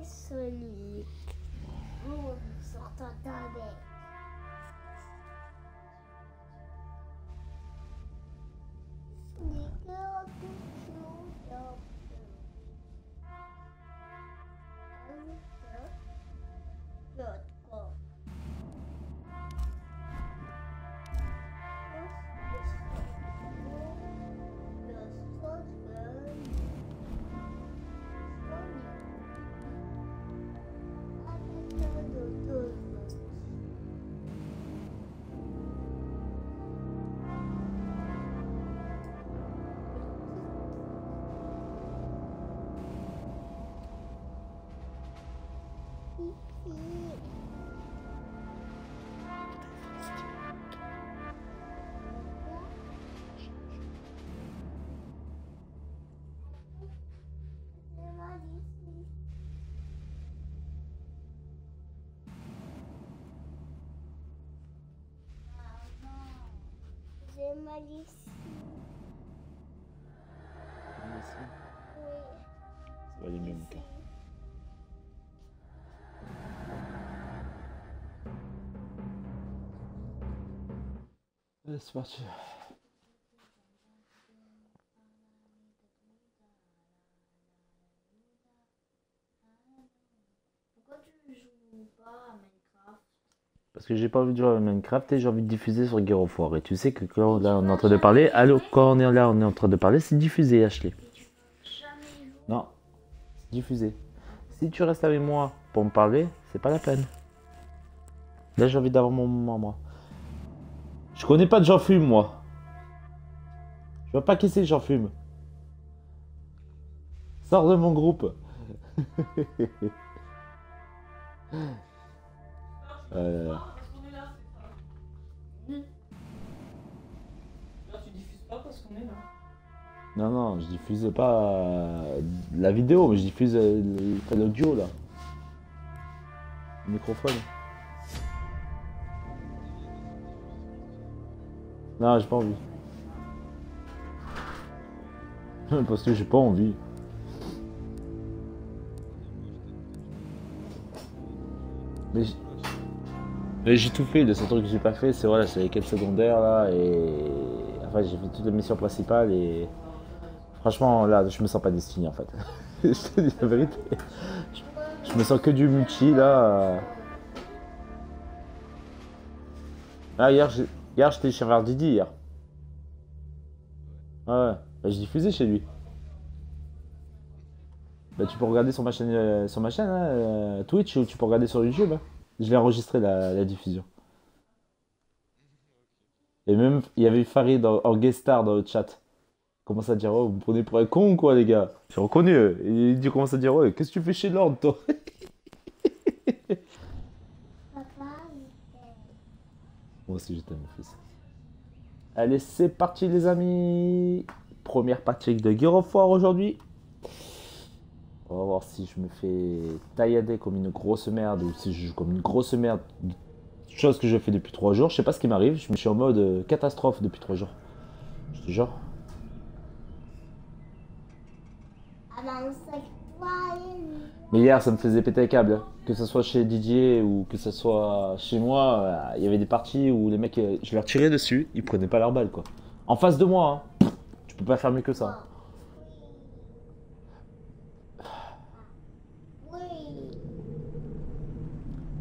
celui où sortant avec. J'ai mal ici. Oui. Ça va aller mieux, mon cœur. Allez, c'est parti. Pourquoi tu joues pas à Minecraft? Parce que j'ai pas envie de jouer à Minecraft et j'ai envie de diffuser sur Gear of War. Et tu sais que quand là on est en train de parler, allô, quand on est là, on est en train de parler, c'est diffusé, Ashley. Jamais joué. Non, c'est diffusé. Si tu restes avec moi pour me parler, c'est pas la peine. Là, j'ai envie d'avoir mon moment, moi. Je connais pas de Jean Fume, moi. Je vois pas qui c'est Jean Fume. Sors de mon groupe. Là, tu diffuses pas parce qu'on est là. Non, non, je diffuse pas la vidéo, mais je diffuse l'audio, là. Le microphone. Non, j'ai pas envie. Parce que j'ai pas envie. Mais j'ai tout fait, le seul truc que j'ai pas fait, c'est voilà, c'est les quêtes secondaires là, et enfin j'ai fait toutes les missions principales et franchement là je me sens pas destiné en fait. Je te dis la vérité. Je me sens que du multi là. Ah hier j'étais chez Rare Didi hier. Ouais, bah, j'ai diffusé chez lui. Bah tu peux regarder sur ma chaîne hein, Twitch ou tu peux regarder sur YouTube. Hein. Je l'ai enregistré la diffusion. Et même il y avait Farid en guest star dans le chat. Il commence à dire oh vous me prenez pour un con ou quoi les gars. J'ai reconnu. Et il commence à dire ouais qu'est-ce que tu fais chez Lord toi. Papa, il t'aime. Moi aussi je t'aime mon fils. Allez c'est parti les amis. Première partie de Gear of War aujourd'hui. On va voir si je me fais taillader comme une grosse merde ou si je joue comme une grosse merde. Chose que je fais depuis 3 jours. Je sais pas ce qui m'arrive. Je me suis en mode catastrophe depuis 3 jours. Je te jure. Mais hier, ça me faisait péter les câbles. Que ce soit chez Didier ou que ce soit chez moi, il y avait des parties où les mecs, je leur tirais dessus, ils prenaient pas leur balle quoi. En face de moi, hein. Tu peux pas faire mieux que ça.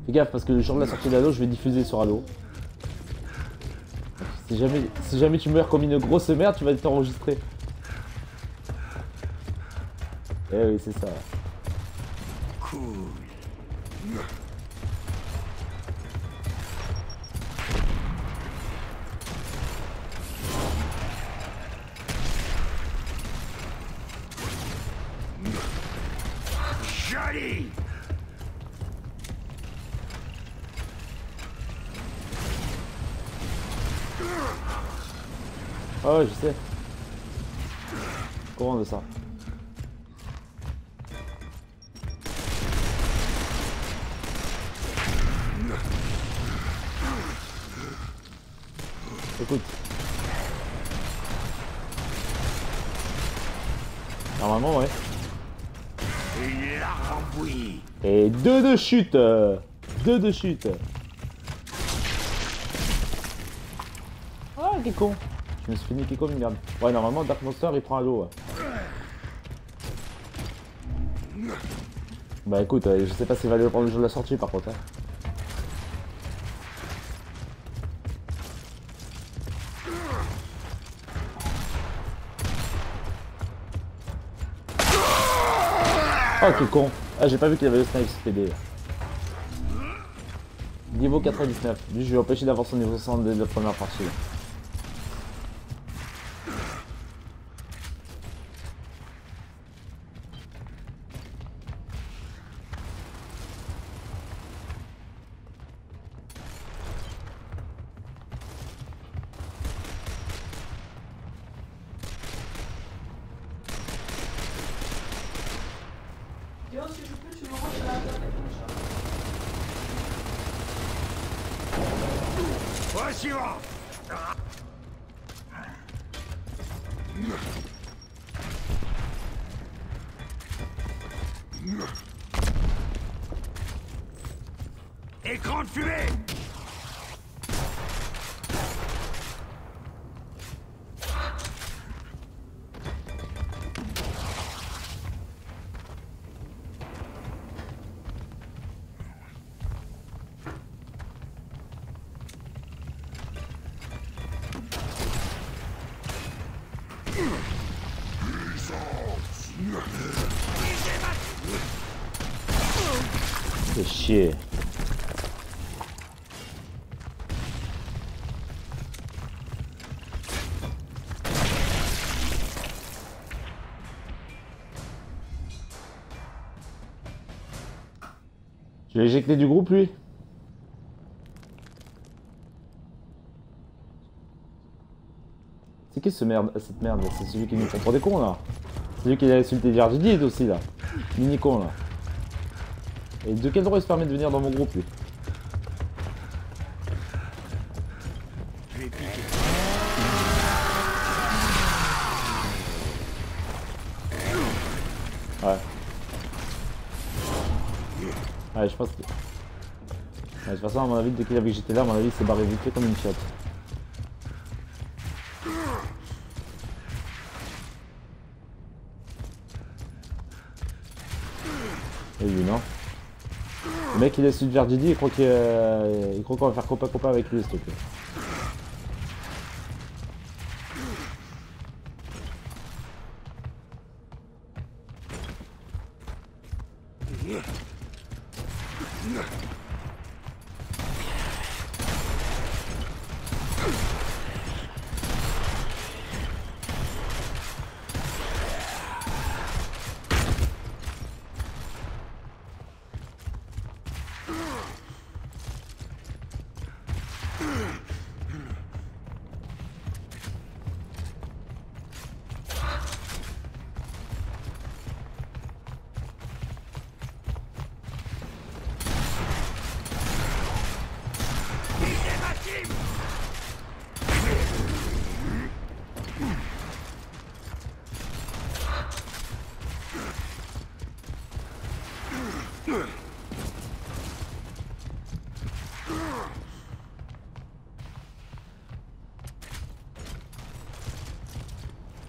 Fais gaffe parce que le jour de la sortie d'Halo, je vais diffuser sur Halo. Si jamais tu meurs comme une grosse merde, tu vas t'enregistrer. Eh oui, c'est ça. Cool. Joli. Ah ouais, je sais. Comment de ça? Écoute. Normalement, ouais. Il l'a rembouilli. Et 2 de chute. 2 de chute. Ah, quel con. Je me suis fait niquer comme une merde. Ouais, normalement, Dark Monster, il prend un lot. Ouais. Bah écoute, je sais pas s'il va aller prendre le jour de la sortie par contre. Hein. Oh, quel con. Ah, j'ai pas vu qu'il y avait le snipe SPD. Niveau 99. Lui, je vais empêcher d'avoir son niveau 100 dès la première partie. Dis-moi si je peux, tu me ranges à la table avec mon chat. Au suivant. Écran de fumée. C'est chier. Tu l'as éjecté du groupe lui? C'est qui ce merde, cette merde? C'est celui qui nous prend pour des cons là. C'est celui qui a insulté Jardidid aussi là. Mini con là. Et de quel droit il se permet de venir dans mon groupe lui? Je vais piquer. Ouais. Ouais, je pense que... Ouais, de toute façon, à mon avis, dès qu'il a vu que j'étais là, à mon avis, il s'est barré vite fait comme une chatte. Et lui, non? Le mec, il est su de faire Didi, il croit qu'on va faire copain avec lui, s'il te plaît.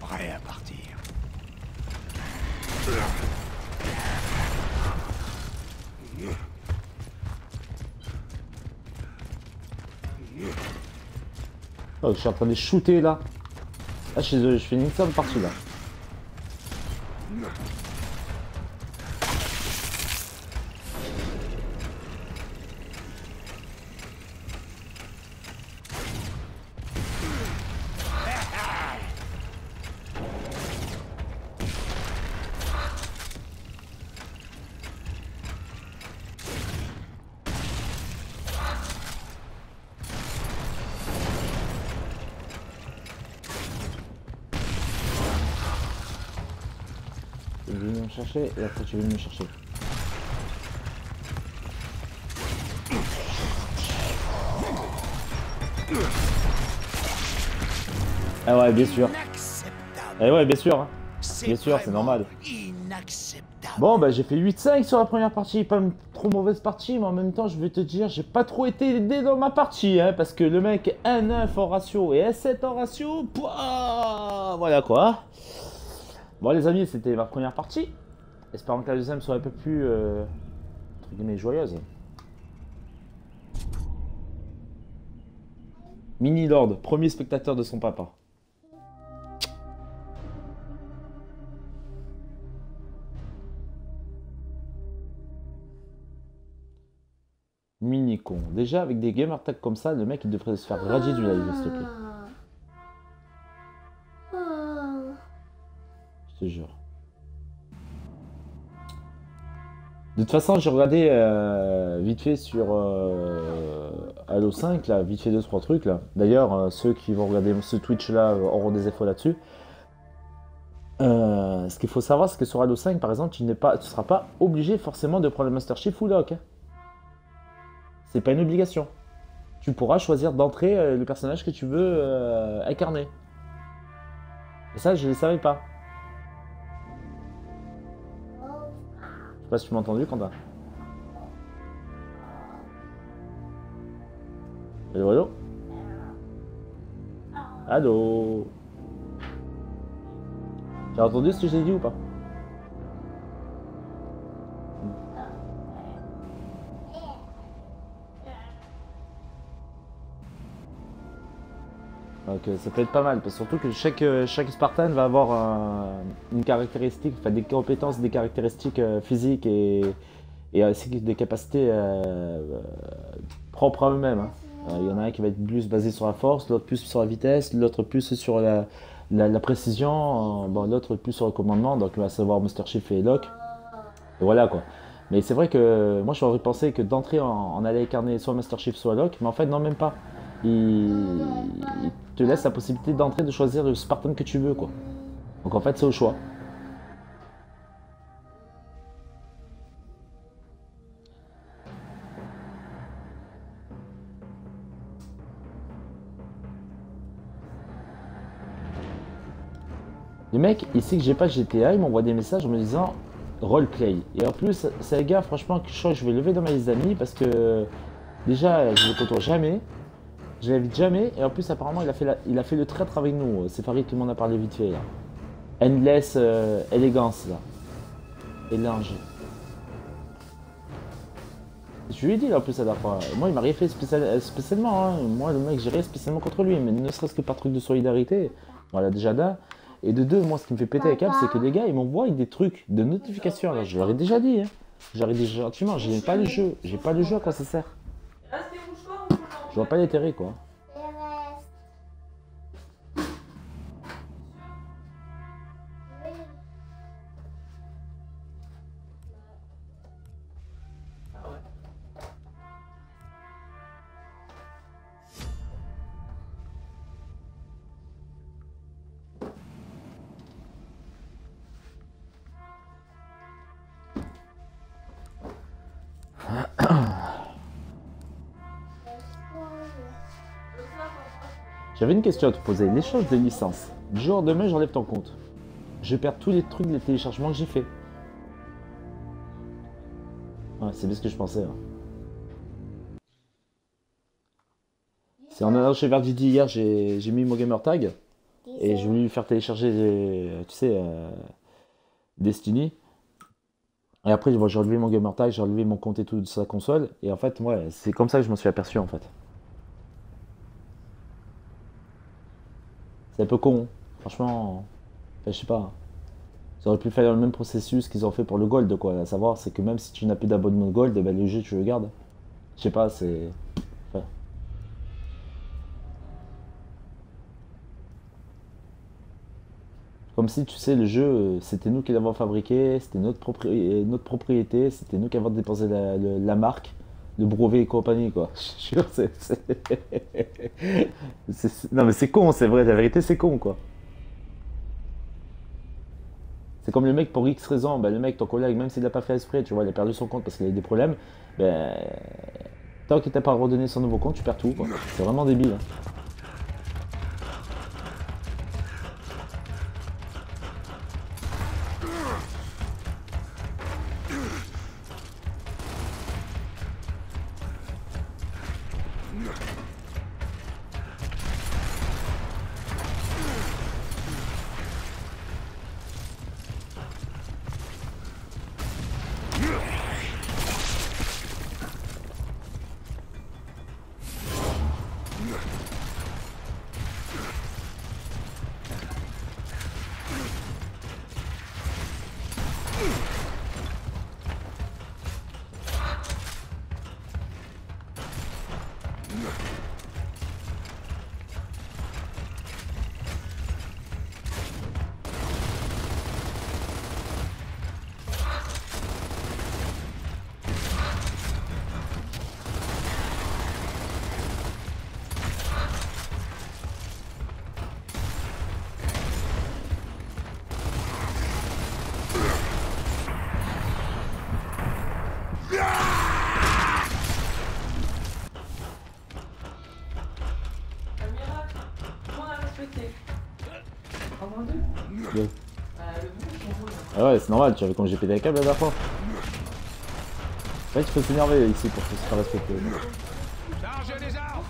Prêt à partir. Oh, je suis en train de les shooter là. Ah, je fais une seule partie là. Tu es venu me chercher et après tu es venu me chercher. Ah ouais, bien sûr. Inacceptable. Eh ouais, bien sûr. Hein. Bien sûr, c'est vraiment normal. Inacceptable. Bon, bah j'ai fait 8-5 sur la première partie, pas une trop mauvaise partie, mais en même temps, je vais te dire, j'ai pas trop été aidé dans ma partie, hein, parce que le mec est 1-9 en ratio et S7 en ratio, pouah, voilà quoi. Bon, les amis, c'était ma première partie. Espérons que la deuxième soit un peu plus, entre guillemets, joyeuse. Mini Lord, premier spectateur de son papa. Mini con. Déjà, avec des gamer tags comme ça, le mec il devrait se faire radier du live, s'il te plaît. Je te jure. De toute façon, j'ai regardé vite fait sur Halo 5, là, vite fait 2-3 trucs là. D'ailleurs, ceux qui vont regarder ce Twitch là auront des infos là-dessus. Ce qu'il faut savoir, c'est que sur Halo 5, par exemple, tu ne seras pas obligé forcément de prendre le Master Chief ou Locke. Hein. C'est pas une obligation. Tu pourras choisir d'entrer le personnage que tu veux incarner. Et ça, je ne le savais pas. Je sais pas si tu m'as entendu, Quentin. Allô, allô? Allô? Tu as entendu ce que j'ai dit ou pas? Donc ça peut être pas mal, parce que surtout que chaque Spartan va avoir une caractéristique, enfin des compétences, des caractéristiques physiques et ainsi que des capacités propres à eux-mêmes. Hein. Il y en a un qui va être plus basé sur la force, l'autre plus sur la vitesse, l'autre plus sur la précision, bon, l'autre plus sur le commandement, donc il va savoir Master Chief et Locke. Et voilà quoi. Mais c'est vrai que moi j'aurais pensé que d'entrée on allait incarner soit Master Chief soit Locke, mais en fait non, même pas. Il te laisse la possibilité d'entrer, de choisir le Spartan que tu veux quoi. Donc en fait c'est au choix. Le mec, il sait que j'ai pas GTA, il m'envoie des messages en me disant roleplay. Et en plus, c'est un gars, franchement, que je crois que je vais lever dans ma liste d'amis parce que déjà, je le côtoie jamais, je l'invite jamais, et en plus, apparemment, il a fait le traître avec nous. C'est Farid qui m'en a parlé vite fait là. Endless élégance là. Élange. Je lui ai dit là en plus la dernière fois. Moi, il m'a rien fait spécialement. Hein. Moi, le mec, j'ai rien spécialement contre lui, mais ne serait-ce que par truc de solidarité. Voilà, déjà d'un. Et de deux, moi, ce qui me fait péter les câbles, c'est que les gars, ils m'envoient des trucs de notification. Alors, je leur ai déjà dit, hein. Je leur ai dit gentiment, j'ai pas le jeu. J'ai pas le jeu, à quoi ça sert? Je vois pas l'intérêt, quoi. J'avais une question à te poser. L'échange de licence. Du jour au lendemain, j'enlève ton compte. Je perds tous les trucs, les téléchargements que j'ai fait. Ouais, c'est bien ce que je pensais. Hein. C'est en allant chez Verdidi hier, j'ai mis mon gamer tag. Et j'ai voulu lui faire télécharger, tu sais, Destiny. Et après, j'ai enlevé mon gamer tag, j'ai enlevé mon compte et tout de sa console. Et en fait, ouais, c'est comme ça que je m'en suis aperçu en fait. C'est un peu con, franchement. Enfin, je sais pas. Ils auraient pu faire le même processus qu'ils ont fait pour le Gold, quoi. À savoir, c'est que même si tu n'as plus d'abonnement Gold, eh ben, le jeu, tu le gardes. Je sais pas, c'est. Enfin. Comme si, tu sais, le jeu, c'était nous qui l'avons fabriqué, c'était notre propriété, c'était nous qui avons déposé la marque, le brevet et compagnie, quoi. Je jure, non, mais c'est con, c'est vrai, la vérité, c'est con, quoi. C'est comme le mec, pour X raison, ben, le mec, ton collègue, même s'il n'a pas fait exprès, tu vois, il a perdu son compte parce qu'il a eu des problèmes, ben, tant qu'il t'a pas redonné son nouveau compte, tu perds tout, quoi. C'est vraiment débile, hein. Ah ouais, c'est normal, tu avais comme j'ai pété les câbles la dernière fois. Ouais, tu peux s'énerver ici pour se faire respecter. Chargez les armes.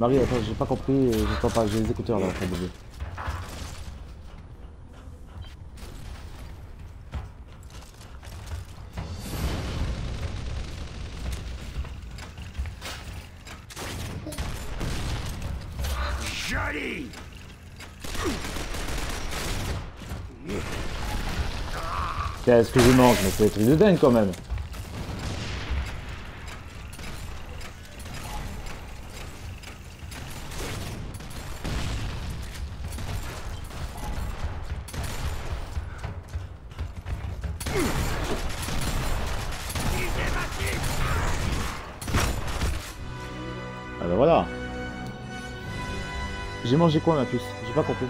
Marie, attends, j'ai pas compris, j'entends pas, j'ai les écouteurs là en train de bouger. Joli. Qu'est-ce que je mange? Mais c'est des trucs de dingue quand même. Ah bah voilà. J'ai mangé quoi ma puce? J'ai pas compris.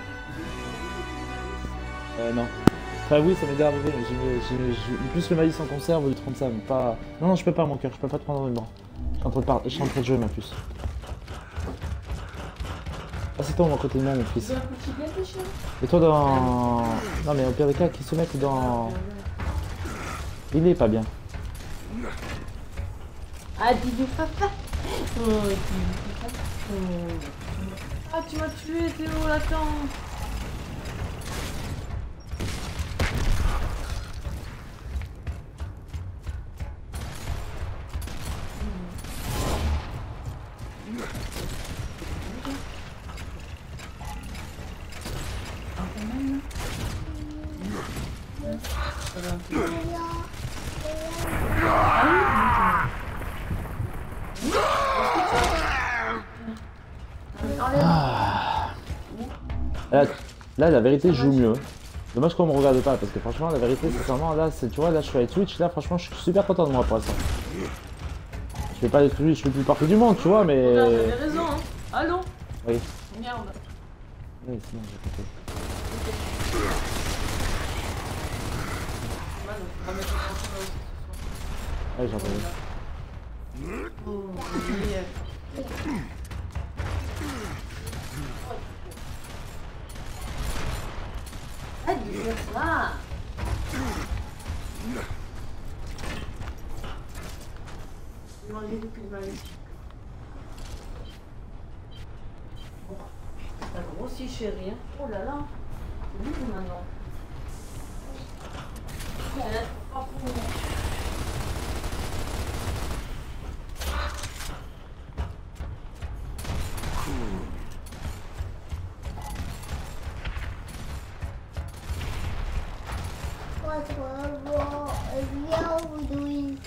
Non. Enfin oui, ça m'est déjà arrivé, mais j'ai plus le maïs en conserve ou le 30 ça, mais pas... Non, non, je peux pas mon cœur, je peux pas te prendre dans les bras. Je suis en train de jouer ma puce. Ah c'est toi mon côté de moi mon fils. Et toi dans... Non mais au pire des cas, qui se mettent dans... Il est pas bien. Ah, Didou papa. Oh, Didou papa. Ah, tu m'as tué, Théo, l'attends. Là, la vérité, je joue mieux. Dommage qu'on me regarde pas, parce que franchement, la vérité, sincèrement, là, tu vois, là, je suis avec Twitch, là, franchement, je suis super content de moi pour l'instant. Je fais pas les trucs, je fais plus partout du monde, tu vois, mais... Regarde, j'avais raison, hein. Allô? Oui. Merde. Oui, sinon, j'ai compris. Ouais, donc on va mettre le prochain là aussi ce soir. Ouais, j'ai entendu. Oh, yeah. Ah, Didou papa. J'ai mangé depuis le maïs. T'as grossi, chérie. Hein. Oh là là. C'est lui maintenant. Pas pour moi. What are we doing?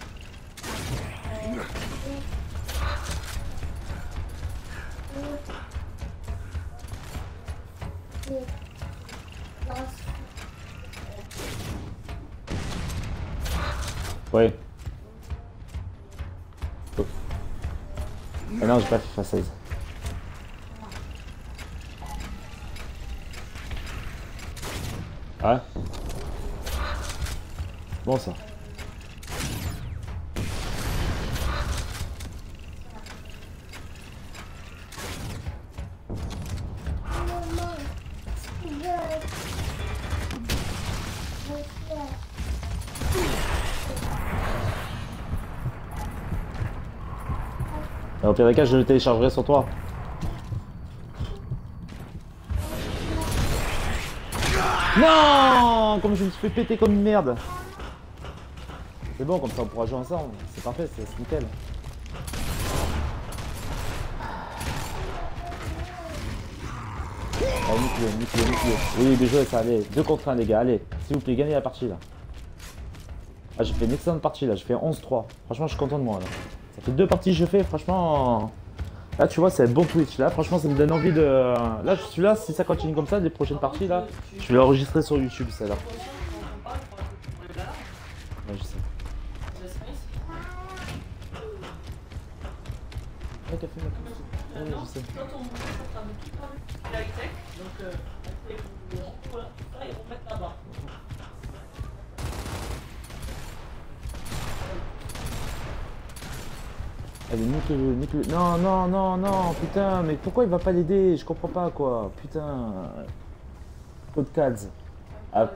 Oui. Oh. Ah non, j'ai pas FIFA 16. Ah ouais. Bon ça. Au pire des cas, je le téléchargerai sur toi. Non, comme je me suis fait péter comme une merde. C'est bon, comme ça on pourra jouer ensemble. C'est parfait, c'est nickel. Allez, nique-le. Oui, bien joué, ça, allez. 2 contre 1, les gars, allez. S'il vous plaît, gagnez la partie, là. Ah, j'ai fait une excellente partie, là. J'ai fait 11-3. Franchement, je suis content de moi, là. Ça fait 2 parties que je fais, franchement... Là, tu vois, c'est un bon Twitch. Là, franchement, ça me donne envie de. Là, je suis là, si ça continue comme ça, les prochaines parties, là, je vais l'enregistrer sur YouTube, celle-là. Ouais, je sais. Ouais, café, ma ouais, je sais. Quand on monte, on travaille tout la high-tech. Donc, voilà, ils vont mettre là-bas. Allez, nique-le. Non, non, non, non, putain, mais pourquoi il va pas l'aider? Je comprends pas, quoi. Putain. Code Cads. Ah,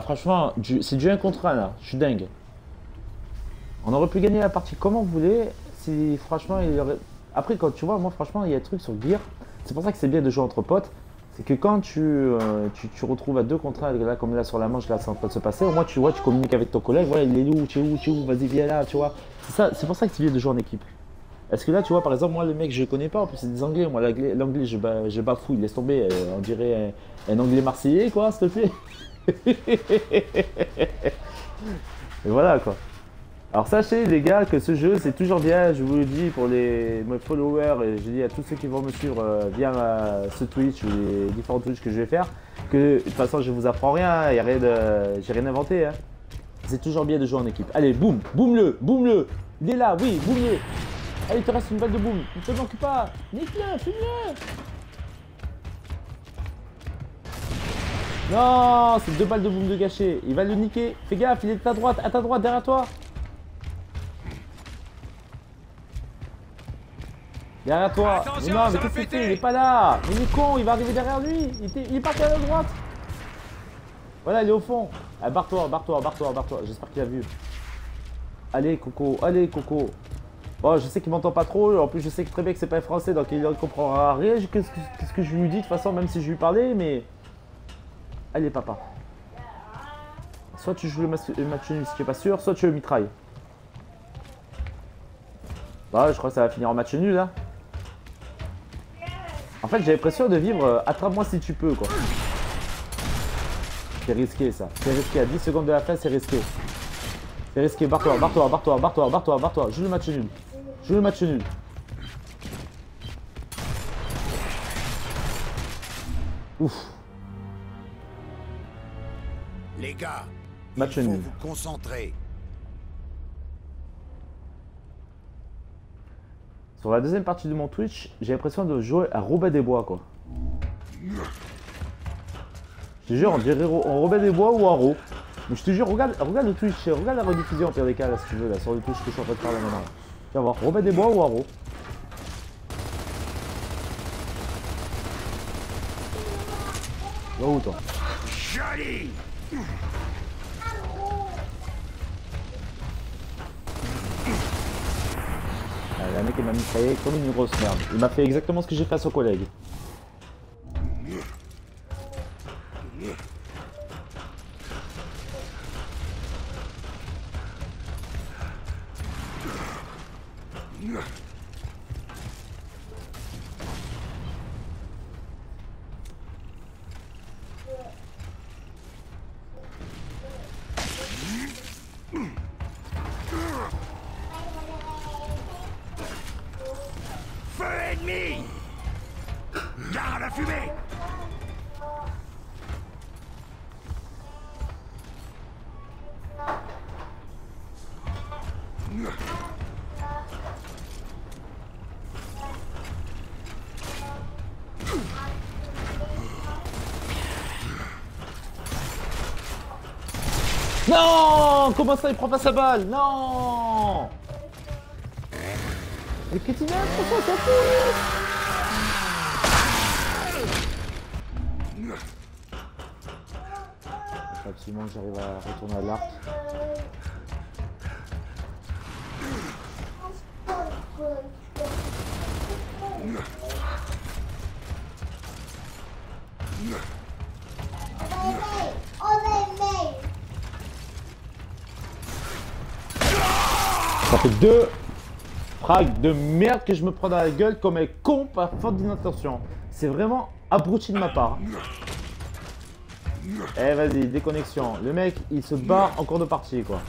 franchement, c'est du 1 contre 1, là. Je suis dingue. On aurait pu gagner la partie comment vous voulez. Si, franchement, il y aurait... Après, quand tu vois, moi, franchement, il y a un truc sur Gear. C'est pour ça que c'est bien de jouer entre potes. C'est que quand tu retrouves à 2 contre 1, là, comme là sur la manche, là, c'est en train de se passer, au moins tu vois, tu communiques avec ton collègue, voilà, il est où, tu es où, vas-y, viens là, tu vois. C'est pour ça que c'est bien de jouer en équipe. Est-ce que là, tu vois, par exemple, moi, le mec, je le connais pas, en plus, c'est des Anglais, moi, l'anglais, je bafouille, laisse tomber, on dirait un Anglais marseillais, quoi, s'il te plaît. Et voilà, quoi. Alors sachez les gars que ce jeu c'est toujours bien, je vous le dis pour mes followers et je dis à tous ceux qui vont me suivre via ce Twitch ou les différents Twitch que je vais faire, que de toute façon je vous apprends rien, j'ai rien inventé. Hein. C'est toujours bien de jouer en équipe. Allez, boum, boum-le, il est là, oui, boum-le. Allez, il te reste une balle de boum, ne te manque pas, nique-le, fume-le. Non, c'est 2 balles de boum de gâché, il va le niquer, fais gaffe, il est à ta droite, derrière toi. Derrière toi. Attention, Mais non, mais ça va qu'est-ce qu'il péter. fait? Il est pas là. Mais il est con, il va arriver derrière lui. Il est parti à la droite. Voilà, il est au fond. Ah, barre-toi. J'espère qu'il a vu. Allez, Coco. Bon, je sais qu'il m'entend pas trop. En plus, je sais que très bien que c'est pas un français, donc il ne comprendra rien. Qu'est-ce que je lui dis de toute façon, même si je lui parlais, mais. Allez, papa. Soit tu joues le match nul si tu es pas sûr, soit tu le mitrailles. Bah, je crois que ça va finir en match nul, là. En fait, j'ai l'impression de vivre attrape-moi si tu peux, quoi. C'est risqué, ça. C'est risqué. À 10 secondes de la fin, c'est risqué. C'est risqué. Barre-toi. Joue le match nul. Ouf. Les gars, Match il faut nul. vous concentrer. Sur la deuxième partie de mon Twitch, j'ai l'impression de jouer à Robin des Bois, quoi. Je te jure, on dirait Robin des Bois ou Haro. Mais je te jure, regarde le Twitch, regarde la rediffusion en pire des cas, là, si tu veux, là, sur le Twitch que je suis en train de faire là maintenant. Tu vas voir, Robin des Bois ou Haro. Va où, toi? Joli! Le mec il m'a mitraillé comme une grosse merde. Il m'a fait exactement ce que j'ai fait à son collègue. Feu ennemi! Gare à la fumée! Non! Comment ça, il prend pas sa balle? Non! Mais qu'est-ce qu'il a? Pourquoi ça fout? Il faut absolument que j'arrive à retourner à l'arc. Ça fait 2 frags de merde que je me prends dans la gueule comme un con par faute d'inattention. C'est vraiment abruti de ma part. Eh vas-y, déconnexion. Le mec, il se bat en cours de partie, quoi.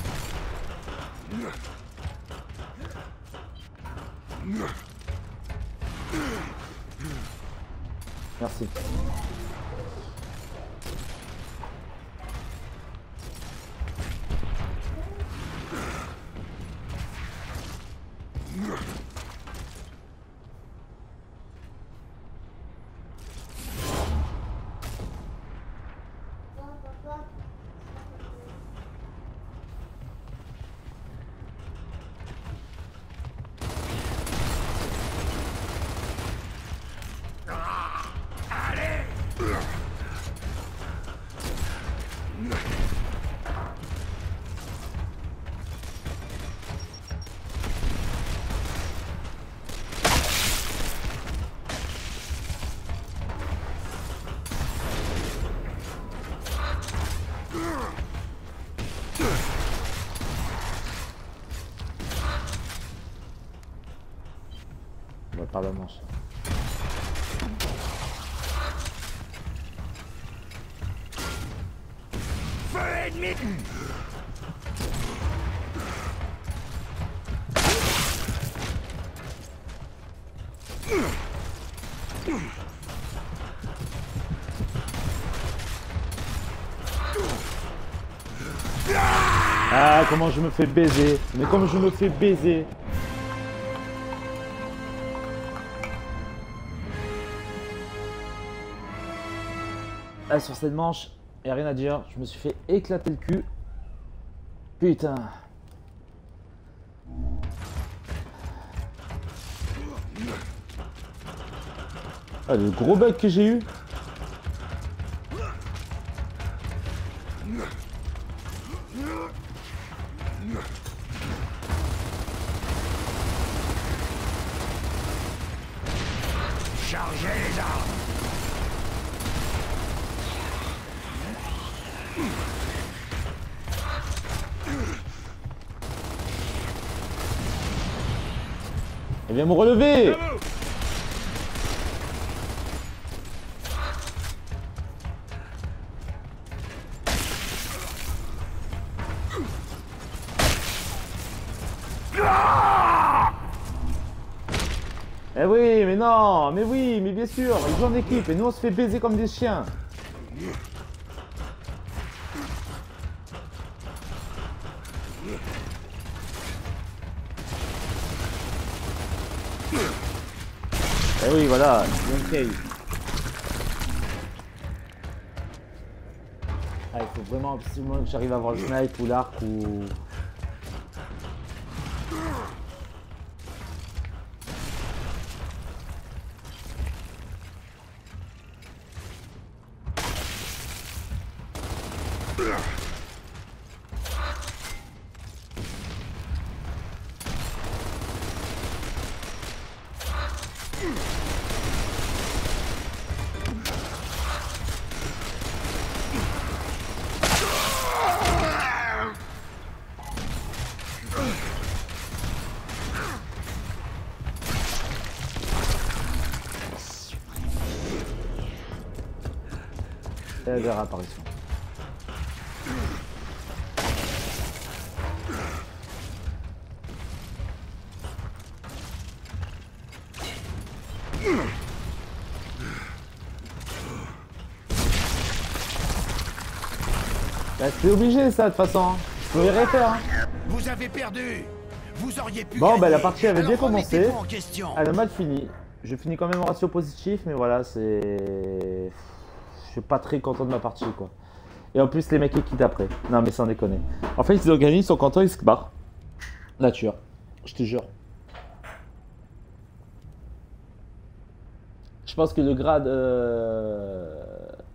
Merci. On va par la manche. Feu ennemi. Ah, comment je me fais baiser. Mais comme je me fais baiser. Ah, sur cette manche, y a rien à dire. Je me suis fait éclater le cul. Putain. Ah, le gros bug que j'ai eu. Chargez les armes. Elle vient me relever. Eh oui, mais non, mais oui, mais bien sûr, ils jouent en équipe et nous on se fait baiser comme des chiens. Eh oui, voilà, ok. Ah, il faut vraiment absolument que j'arrive à avoir le snipe ou l'arc ou... C'est la réapparition. Bah, c'est obligé ça de toute façon. Je peux rien faire. Hein. Vous avez perdu. Vous auriez pu. Bon, gagner. bah la partie avait bien Alors, commencé. remettez-vous en question. Elle a mal fini. Je finis quand même en ratio positif, mais voilà, c'est... Je suis pas très content de ma partie, quoi. Et en plus, les mecs ils quittent après. Non, mais sans déconner. En fait, ils ont gagné, ils sont contents, ils se barrent. Nature. Je te jure. Je pense que le grade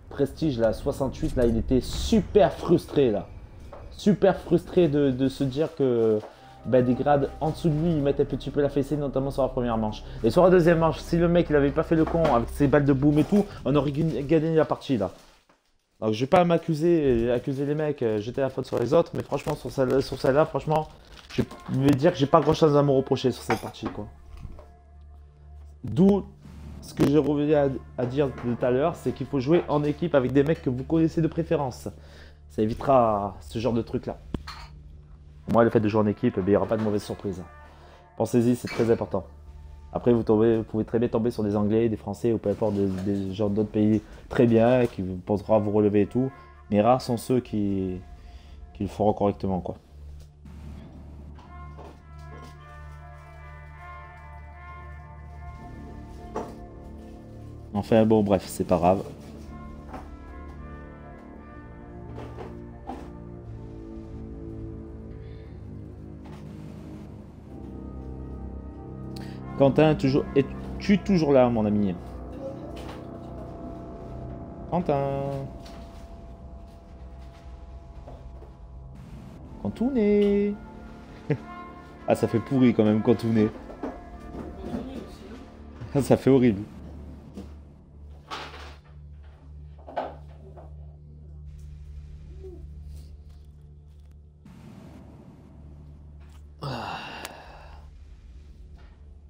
prestige, là, 68, là, il était super frustré, là. Super frustré de se dire que bah, des grades en dessous de lui, ils mettent un petit peu la fessée, notamment sur la première manche. Et sur la deuxième manche, si le mec il avait pas fait le con avec ses balles de boom et tout, on aurait gagné la partie, là. Donc je vais pas m'accuser, accuser les mecs, jeter la faute sur les autres, mais franchement, sur celle-là, franchement, je vais dire que j'ai pas grand-chose à me reprocher sur cette partie, quoi. D'où ce que j'ai revenu à dire tout à l'heure, c'est qu'il faut jouer en équipe avec des mecs que vous connaissez de préférence. Ça évitera ce genre de truc-là. Moi, le fait de jouer en équipe, il n'y aura pas de mauvaise surprise. Pensez-y, c'est très important. Après, vous pouvez très bien tomber sur des Anglais, des Français ou peu importe, des gens d'autres pays très bien, qui pensera vous relever et tout. Mais rares sont ceux qui le feront correctement, quoi. Enfin bon, bref, c'est pas grave. Quentin, es-tu toujours là, mon ami? Quentin. Quantounet. Ah, ça fait pourri quand même, Quantounet. Ça fait horrible.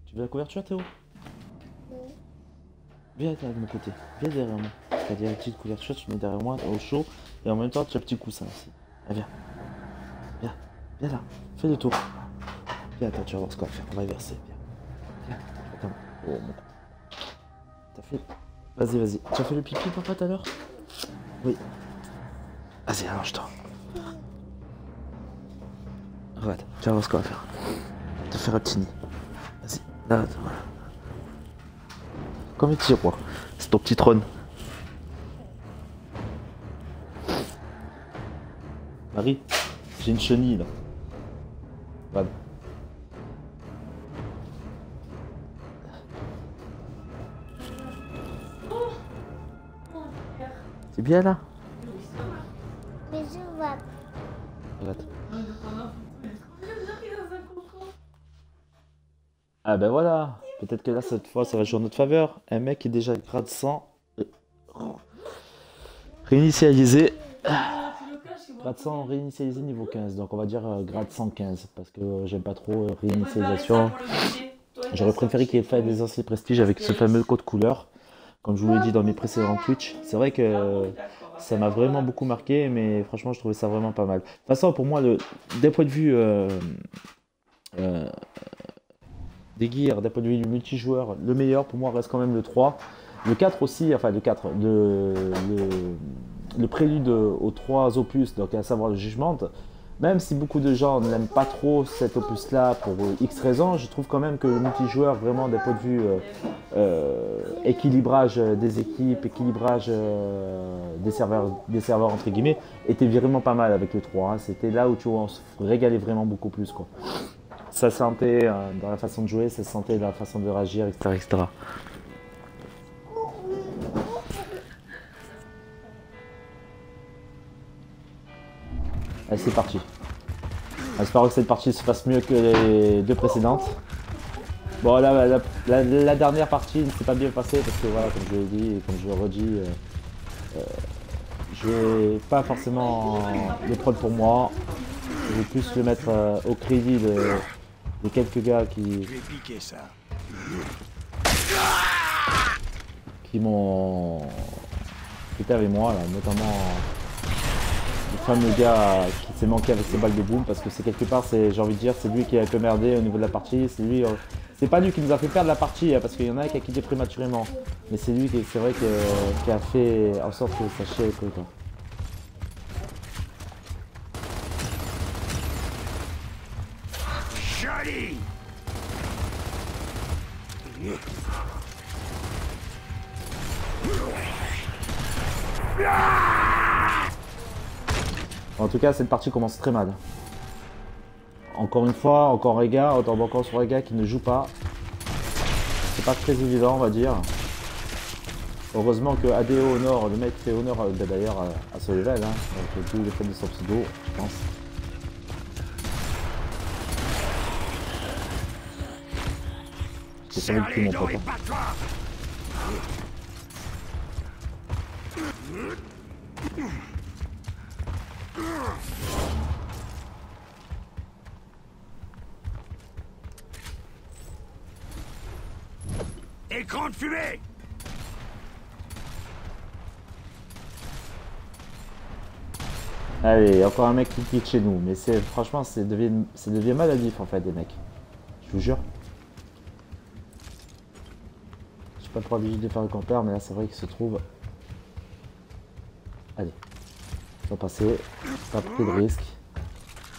Tu veux la couverture, Théo? Viens de mon côté, viens derrière moi. Tu as des petites couvertures, tu mets derrière moi au chaud et en même temps tu as un petit coussin aussi. Ah, viens, viens là, fais le tour. Viens, attends, tu vas voir ce qu'on va faire, on va verser. Viens, attends. Oh mon. T'as fait. Vas-y. Tu as fait le pipi, papa, tout à l'heure? Oui. Vas-y, allonge-toi. Regarde, tu vas voir ce qu'on va faire. Te faire un petit nid. Vas-y, là, voilà. Comme un petit roi. C'est ton petit trône. Marie, j'ai une chenille là. Voilà. C'est bien là? Mais je vois. Regarde. Ah ben voilà. Peut-être que là cette fois ça va jouer en notre faveur. Un mec qui est déjà grade 100. Réinitialisé. Grade 100 réinitialisé niveau 15. Donc on va dire grade 115. Parce que j'aime pas trop réinitialisation. J'aurais préféré qu'il ait fait des anciens prestiges avec ce fameux code couleur. Comme je vous l'ai dit dans mes précédents Twitch. C'est vrai que ça m'a vraiment beaucoup marqué. Mais franchement je trouvais ça vraiment pas mal. De toute façon pour moi d'un point de vue des gears, d'un point de vue du multijoueur, le meilleur pour moi reste quand même le 3. Le 4 aussi, enfin le 4, le prélude aux 3 opus, donc à savoir le Judgment. Même si beaucoup de gens n'aiment pas trop cet opus-là pour X raisons, je trouve quand même que le multijoueur, vraiment d'un point de vue équilibrage des équipes, équilibrage des serveurs entre guillemets, était vraiment pas mal avec le 3. Hein. C'était là où on se régalait vraiment beaucoup plus, quoi. Ça se sentait dans la façon de jouer, ça se sentait dans la façon de réagir, etc. Allez, c'est parti. J'espère que cette partie se passe mieux que les deux précédentes. Bon, là, la dernière partie ne s'est pas bien passée parce que voilà, comme je l'ai dit et comme je le redis, je vais pas forcément le prod pour moi. Je vais plus le mettre au crédit de quelques gars qui étaient avec moi, là, notamment le fameux gars qui s'est manqué avec ses balles de boom, parce que c'est quelque part, j'ai envie de dire, c'est lui qui a un peu merdé au niveau de la partie. C'est pas lui qui nous a fait perdre la partie, parce qu'il y en a qui a quitté prématurément, mais c'est lui c'est vrai qui a fait en sorte que ça chie avec le temps. En tout cas, cette partie commence très mal. Encore une fois, encore un gars, on tombe encore sur un gars qui ne joue pas. C'est pas très évident, on va dire. Heureusement que ADO Honor, le mec fait honneur d'ailleurs à ce level, hein, avec tous les faits de son pseudo, je pense. C'est pas lui qui mon pote. Écran de fumée. Allez, encore un mec qui quitte chez nous, mais franchement, ça devient maladif en fait des mecs. Je vous jure. J'ai pas pour habitude de faire le campeur, mais là c'est vrai qu'il se trouve. Allez, on va passer, pas pris de risque.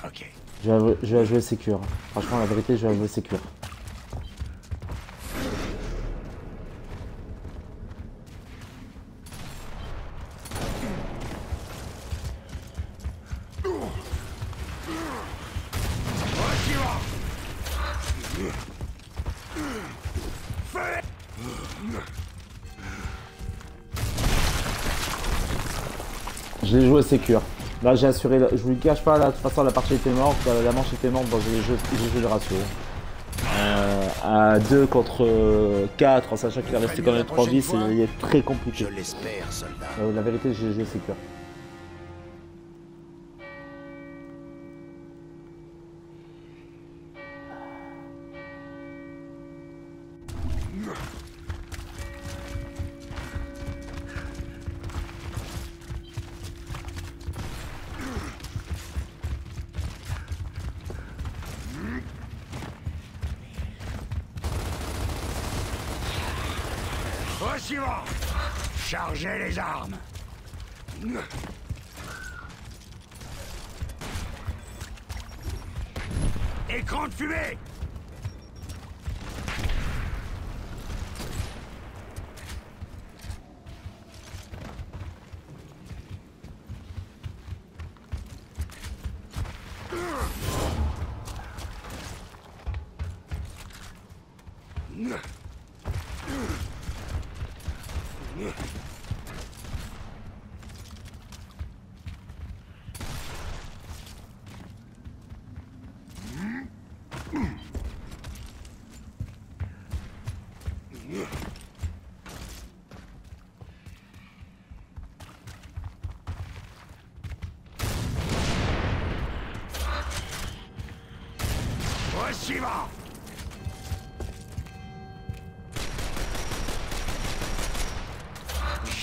Ok. Je vais jouer sécure. Franchement, la vérité, je vais jouer sécure. Je l'ai joué sécure. Là j'ai assuré, je vous le cache pas, là de toute façon la partie était morte, la manche était morte, bon j'ai joué le ratio. À 2 contre 4, en sachant qu'il a resté quand même 3 vies, c'est très compliqué. Je l'espère, soldat. La vérité, j'ai joué sécure. Au suivant. Chargez les armes. Écran de fumée. Au suivant.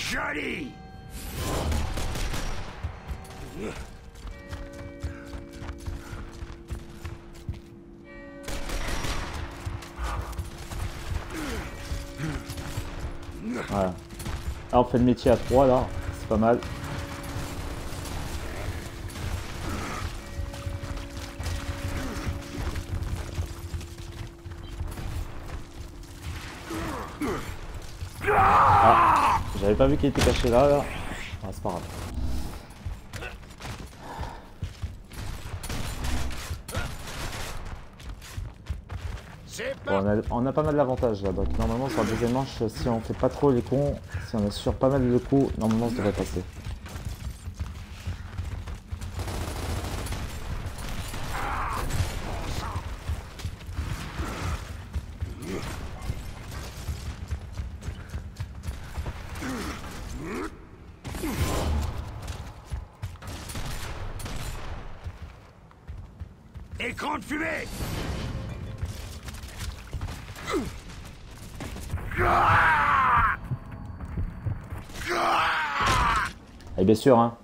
Joli. Voilà. Là on fait le métier à 3 là, c'est pas mal. Ah, j'avais pas vu qu'il était caché là. Ah, c'est pas grave. Bon, on a pas mal d'avantages là, donc normalement sur la deuxième manche, si on fait pas trop les cons, si on assure pas mal de coups, normalement ça devrait passer. Écran de fumée. Et bien sûr, hein.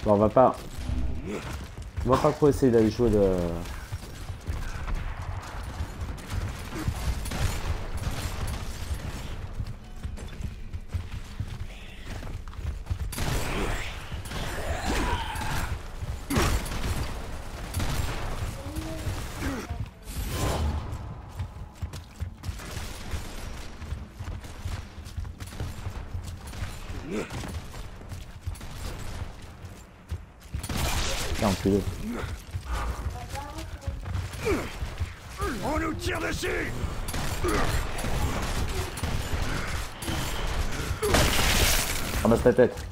Bon, on va pas trop essayer d'aller jouer le... Tiens, enculé. On nous tire dessus. Ramasse ta tête.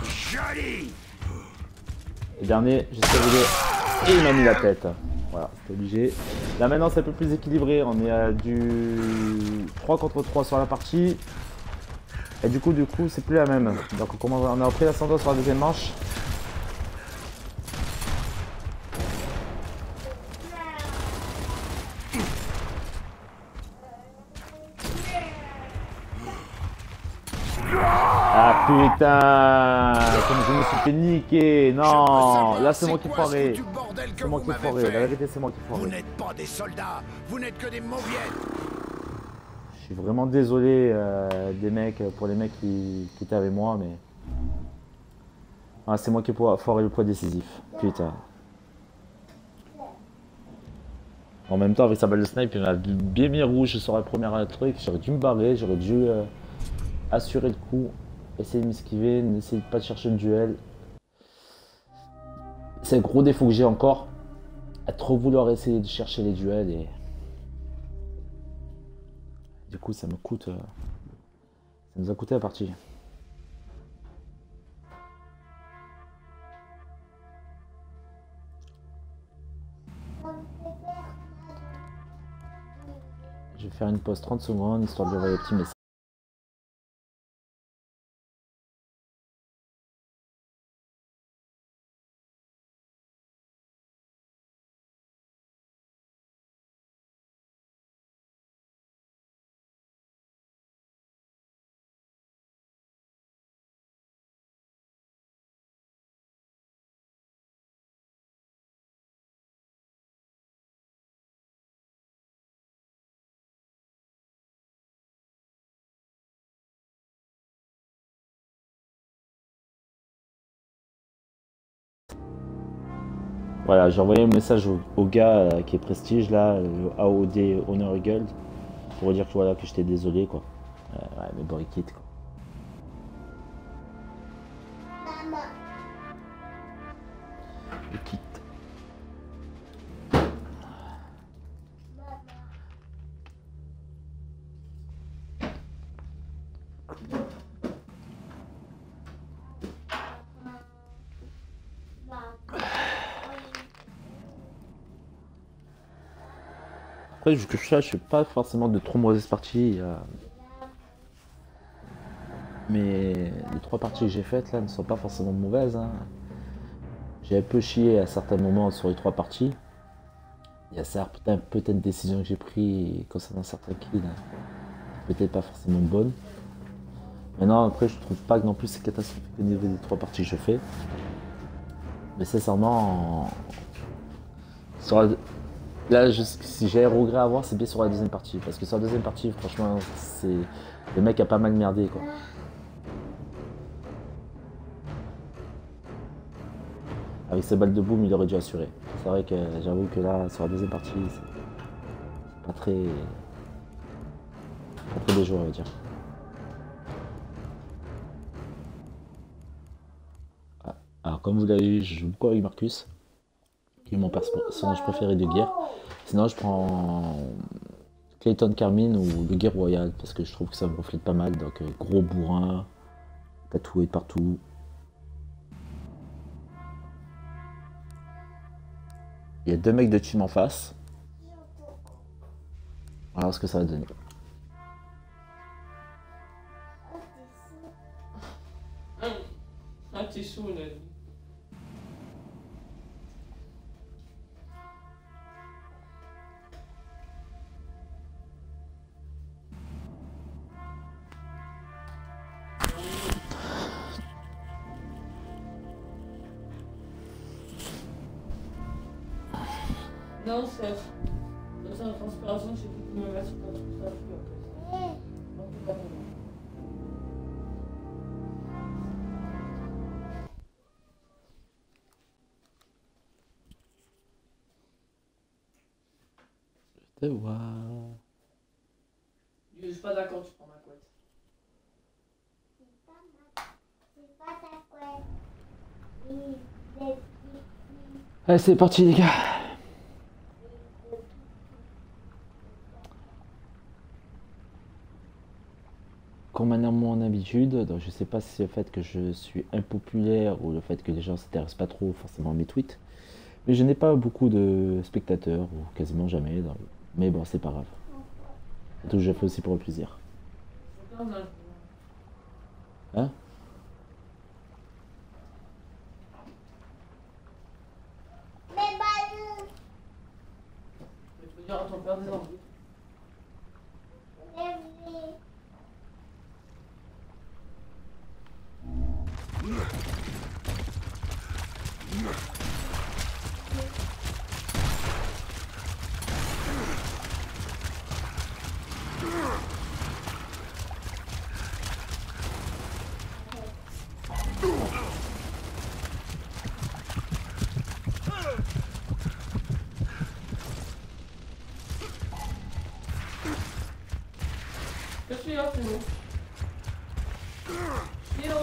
Joli. Et dernier, j'ai sauvé et il m'a mis la tête. Voilà, c'était obligé. Là maintenant c'est un peu plus équilibré, on est à du 3 contre 3 sur la partie. Et du coup c'est plus la même. Donc on a repris l'ascendant sur la deuxième manche. Ah putain, comme je me suis fait niquer. Non, là c'est moi qui foirais. que C'est moi vous qui ai m'avez foiré, la fait. vérité c'est moi qui ai Vous foiré. n'êtes pas des soldats, vous n'êtes que des mauviettes. Je suis vraiment désolé des mecs, pour les mecs qui étaient avec moi, mais... Ah, c'est moi qui ai foiré le point décisif. Putain. En même temps, avec sa balle de snipe, il m'a bien mis rouge sur la première truc. J'aurais dû me barrer, j'aurais dû assurer le coup, essayer de m'esquiver, n'essayer de pas chercher le duel. C'est le gros défaut que j'ai encore, à trop vouloir essayer de chercher les duels et... Du coup, ça me coûte... ça nous a coûté la partie. Je vais faire une pause 30 secondes, histoire de voir les petits messages. Voilà, j'ai envoyé un message au gars qui est Prestige là, le AOD Honor Guild, pour dire que voilà que j'étais désolé quoi. Ouais, mais bon, il quitte quoi. Maman. Il quitte. Après, jusque ça, je fais pas forcément de trop mauvaises parties. Mais les 3 parties que j'ai faites là ne sont pas forcément mauvaises. Hein. J'ai un peu chié à certains moments sur les 3 parties. Il y a certaines peut-être décisions que j'ai prises concernant certains kills. Hein. Peut-être pas forcément bonnes. Maintenant, après, je trouve pas que non plus c'est catastrophique au niveau des 3 parties que je fais. Mais sincèrement, là, si j'ai un regret à avoir, c'est bien sur la deuxième partie. Parce que sur la deuxième partie, franchement, le mec a pas mal merdé quoi. Avec ses balles de boom, il aurait dû assurer. C'est vrai que j'avoue que là, sur la deuxième partie, c'est pas très des joueurs, on va dire. Ah, alors, comme vous l'avez vu, je joue beaucoup avec Marcus, qui est mon personnage préféré de guerre. Sinon, je prends Clayton Carmine ou le Guerre Royal, parce que je trouve que ça me reflète pas mal. Donc, gros bourrin, tatoué de partout. Il y a 2 mecs de team en face. On va voir ce que ça va donner. Ah, t'es chaud là. Non, c'est comme ça, la transpiration, je sais plus comment elle va se faire tout ça. Donc, pas vraiment. Je te vois. Je suis pas d'accord, tu prends ma couette. C'est pas ta couette. Allez, c'est parti les gars. Comme à mon habitude, donc je sais pas si c'est le fait que je suis impopulaire ou le fait que les gens s'intéressent pas trop forcément à mes tweets, mais je n'ai pas beaucoup de spectateurs ou quasiment jamais. Donc... Mais bon, c'est pas grave. C'est tout que je fais aussi pour le plaisir. Hein? Mais ballons. Mais tu peux dire à ton père des envies. Lève-les. là, Théo. Théo.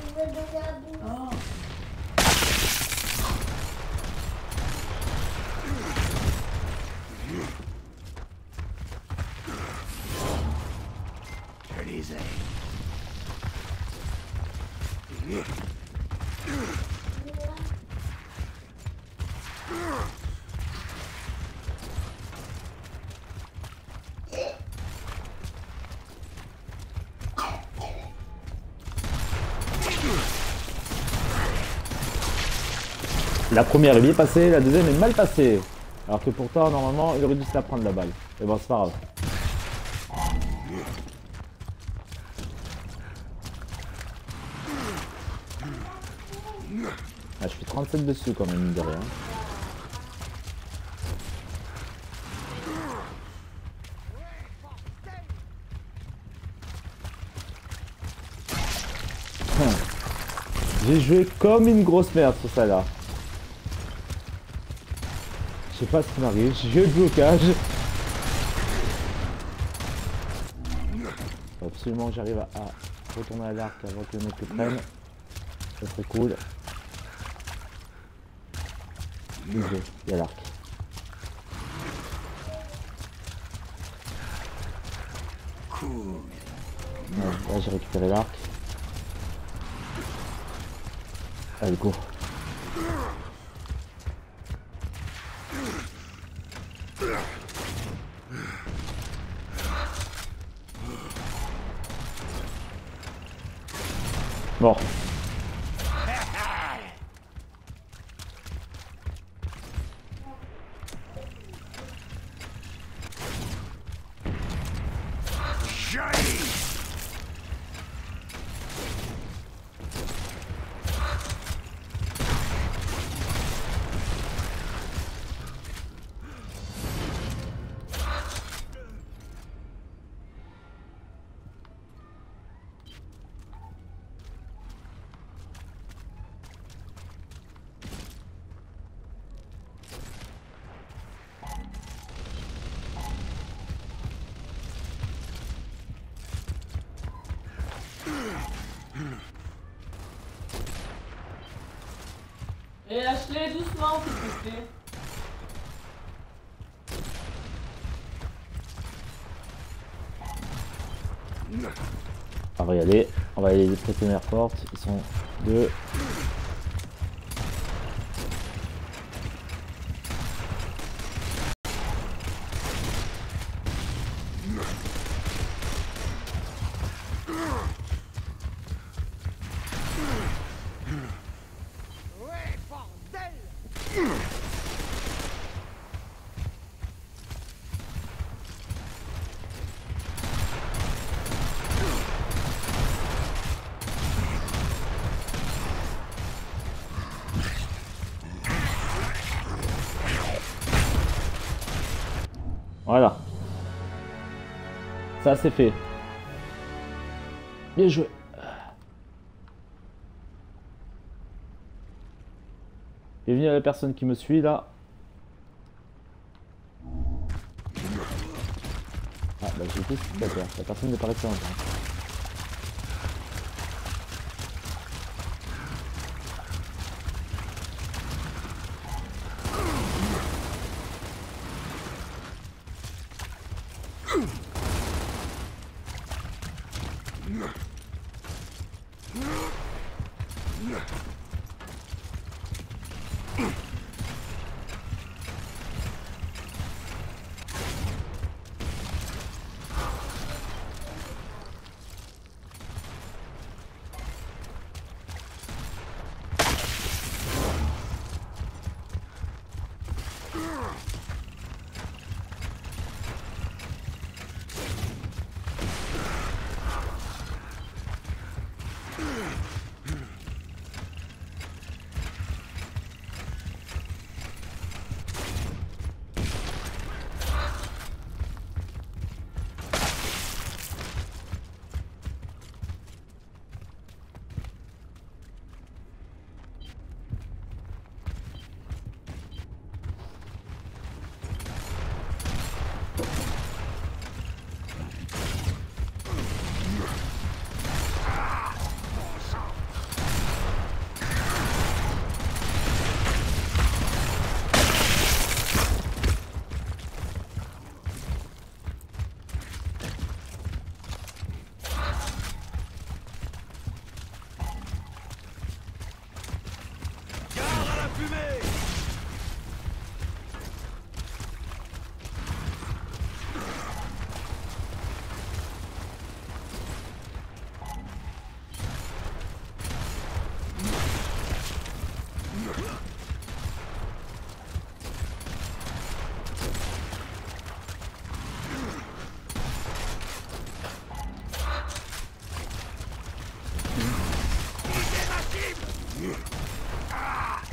Je veux de la bouffe. Ah. Je les ai. La première est bien passée, la deuxième est mal passée. Alors que pourtant, normalement, il aurait dû se la prendre la balle. Mais bon, c'est pas grave. Ah, je suis 37 dessus quand même, mine de rien. J'ai joué comme une grosse merde sur ça là. Je sais pas ce qui m'arrive, j'ai joué de blocage. Faut absolument que j'arrive à retourner à l'arc avant que le mec le prenne. Ça serait cool. Il y a l'arc. Ouais, là j'ai récupéré l'arc. Allez, go. Bon. Et lâche-les doucement, s'il te plaît. On va y aller. On va aller les premières portes. Ils sont deux. Voilà. Ça c'est fait. Bien joué. Bienvenue à la personne qui me suit là. Ah bah j'ai tout ce qu'il y a à faire. La personne n'est pas restée longtemps.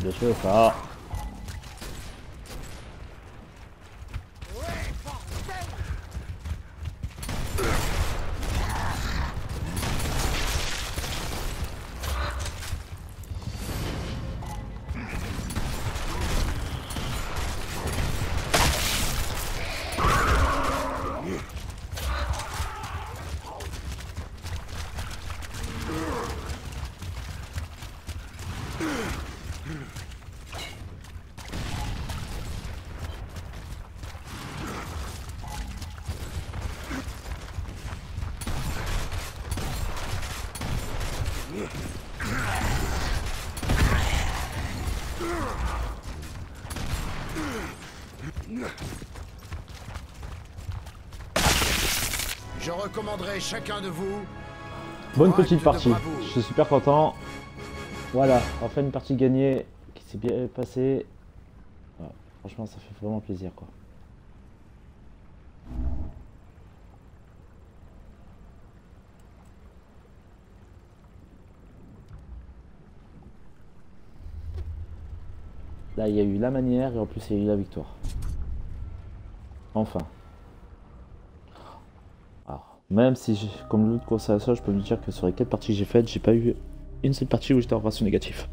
Bien joué ça. Je recommanderais chacun de vous. Bonne pour petite acte de partie. bravoure. Je suis super content. Voilà, enfin une partie gagnée qui s'est bien passée. Ouais, franchement, ça fait vraiment plaisir quoi. Là, il y a eu la manière et en plus, il y a eu la victoire. Enfin. Alors, même si, comme l'autre course à la je peux me dire que sur les 4 parties que j'ai faites, j'ai pas eu une seule partie où j'étais en ratio négatif.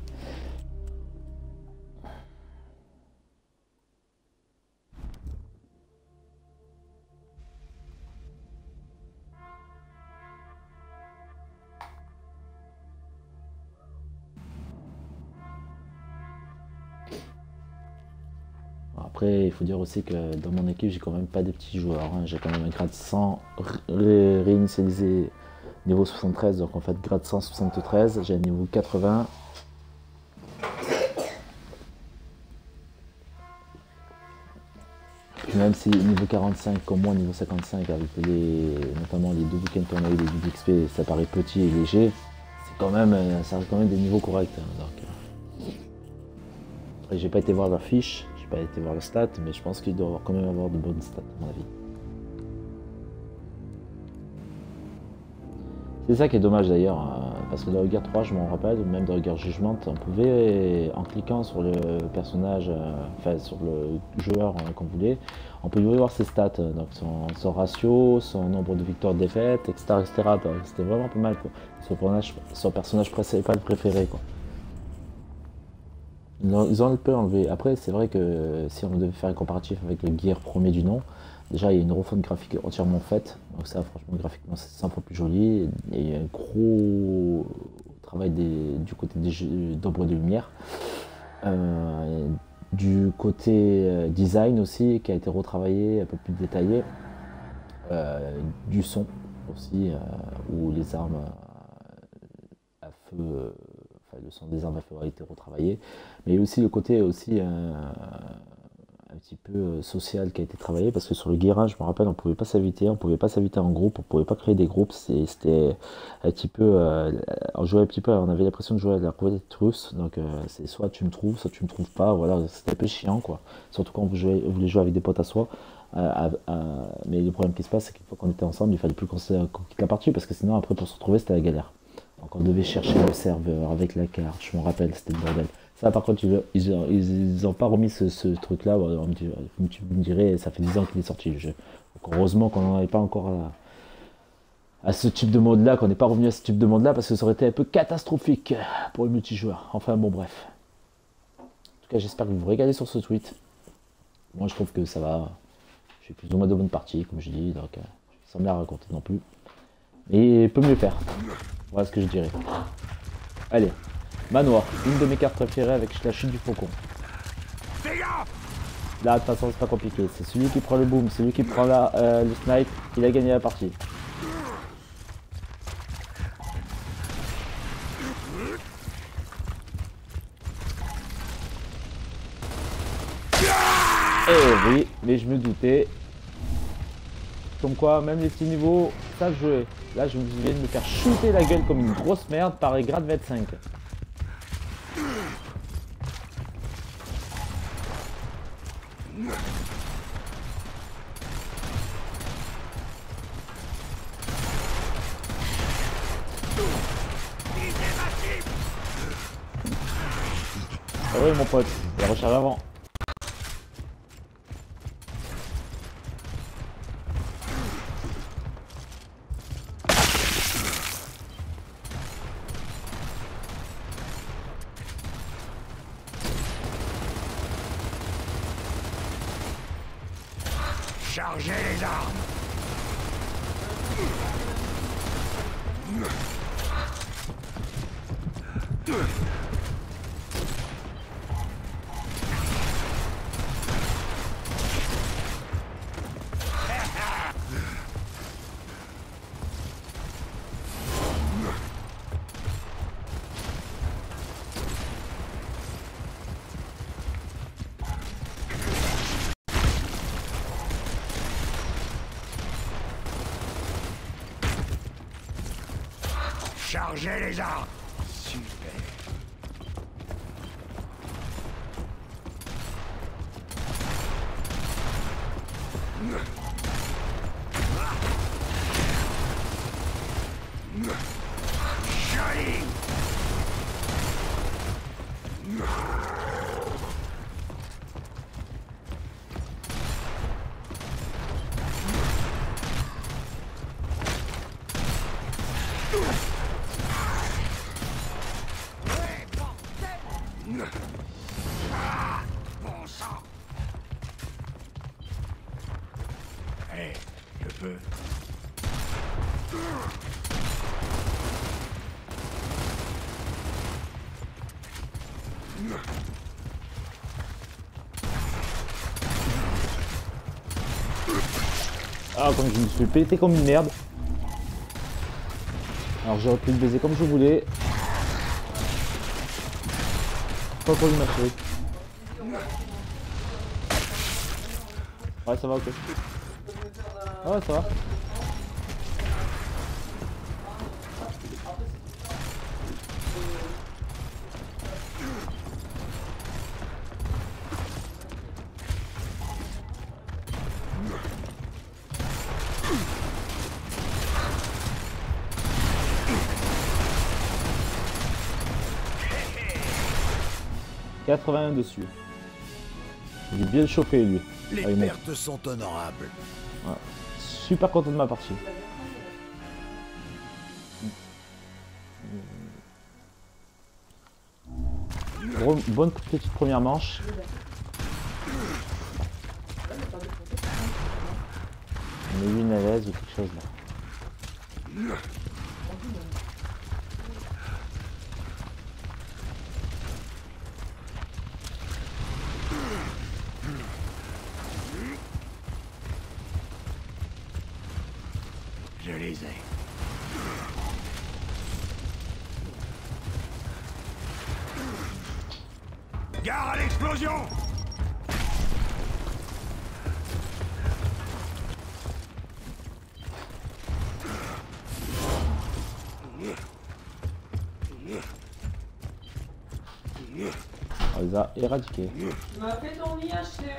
Après, il faut dire aussi que dans mon équipe, j'ai quand même pas des petits joueurs. Hein. J'ai quand même un grade 100 réinitialisé niveau 73, donc en fait grade 173, j'ai un niveau 80. Même si niveau 45 comme moi, niveau 55, avec notamment les deux week-ends qu'on a eu, les doubles XP, ça paraît petit et léger, c'est quand même, ça reste quand même des niveaux corrects. Hein, donc, après, j'ai pas été voir leur fiche. J'ai pas été voir le stat, mais je pense qu'il doit quand même avoir de bonnes stats à mon avis. C'est ça qui est dommage d'ailleurs, parce que dans Regard 3, je m'en rappelle, ou même dans Regard Judgment, on pouvait, en cliquant sur le personnage, enfin sur le joueur qu'on voulait, on pouvait voir ses stats, donc son ratio, son nombre de victoires, défaites, etc. C'était vraiment pas mal quoi. Son personnage principal préféré quoi. Ils ont un peu enlevé. Après, c'est vrai que si on devait faire un comparatif avec le Gear premier du nom, déjà il y a une refonte graphique entièrement faite. Donc ça, franchement, graphiquement, c'est 100 fois plus joli. Et il y a un gros travail du côté des d'ombre de lumière. Du côté design aussi, qui a été retravaillé, un peu plus détaillé. Du son aussi, où les armes à feu... le son des armes à feu a été retravaillé, mais aussi le côté aussi un petit peu social qui a été travaillé, parce que sur le Guérin, je me rappelle, on pouvait pas s'inviter en groupe, on pouvait pas créer des groupes, c'était un petit peu, on jouait un petit peu, on avait l'impression de jouer à la roulette russe, donc c'est soit tu me trouves pas, voilà, c'était un peu chiant quoi, surtout quand vous voulez jouer avec des potes à soi. Mais le problème qui se passe, c'est qu'une fois qu'on était ensemble, il fallait plus qu'on quitte la partie, parce que sinon après pour se retrouver c'était la galère. Donc on devait chercher le serveur avec la carte, je me rappelle, c'était le bordel. Ça par contre, ils ont pas remis ce truc-là, tu me dirais, ça fait 10 ans qu'il est sorti le jeu. Donc heureusement qu'on n'en est pas encore à ce type de mode-là, qu'on n'est pas revenu à ce type de mode-là, parce que ça aurait été un peu catastrophique pour le multijoueur. Enfin bon, bref. En tout cas, j'espère que vous vous régalez sur ce tweet. Moi, je trouve que ça va. Je fais plus ou moins de bonnes parties, comme je dis, donc sans me la raconter non plus. Mais il peut mieux faire. Voilà ce que je dirais. Allez, Manoir, une de mes cartes préférées avec la chute du faucon. Là, de toute façon, c'est pas compliqué. C'est celui qui prend le boom, celui qui prend le snipe, il a gagné la partie. Eh oui, mais je me doutais. Comme quoi, même les petits niveaux savent jouer. Là, je viens de me faire shooter la gueule comme une grosse merde par les grades 25. Ah oui mon pote, la recharge avant. Chargez les armes. Chargez les armes. Super. Joli. Ah, bon sang. Allez, je peux. Ah, comme je me suis pété comme une merde. Alors j'aurais pu le baiser comme je voulais. Pas pour lui ma chérie. Ouais ça va ok. Ouais ça va. « 81 dessus. Il est bien chauffé lui. Les Ah, il monte. pertes sont honorables. Ouais. Super content de ma partie. Bonne petite première manche. On a eu une à l'aise ou quelque chose là. Je les ai. Gare à l'explosion! On les a éradiqués. Tu m'as fait ton lit haché.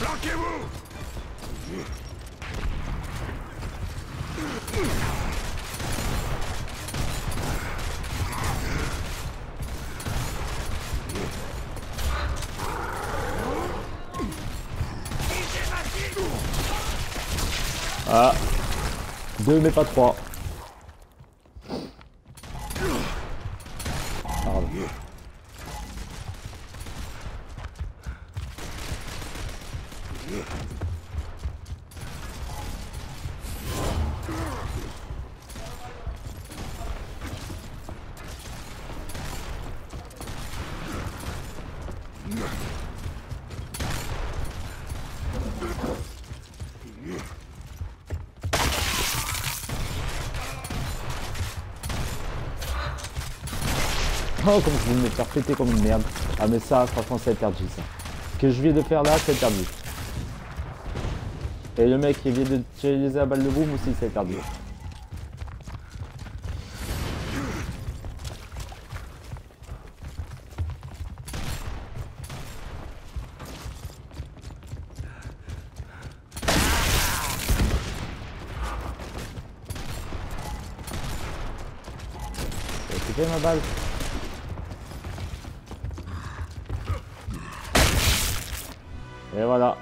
Planquez-vous! Ah, 2 mais pas 3. Pardon. Oh, comme je viens de me faire péter comme une merde. Ah mais ça, franchement, c'est interdit ça. Ce que je viens de faire là, c'est interdit. Et le mec qui vient de utiliser la balle de boom aussi, c'est interdit. J'ai ma balle. Et voilà.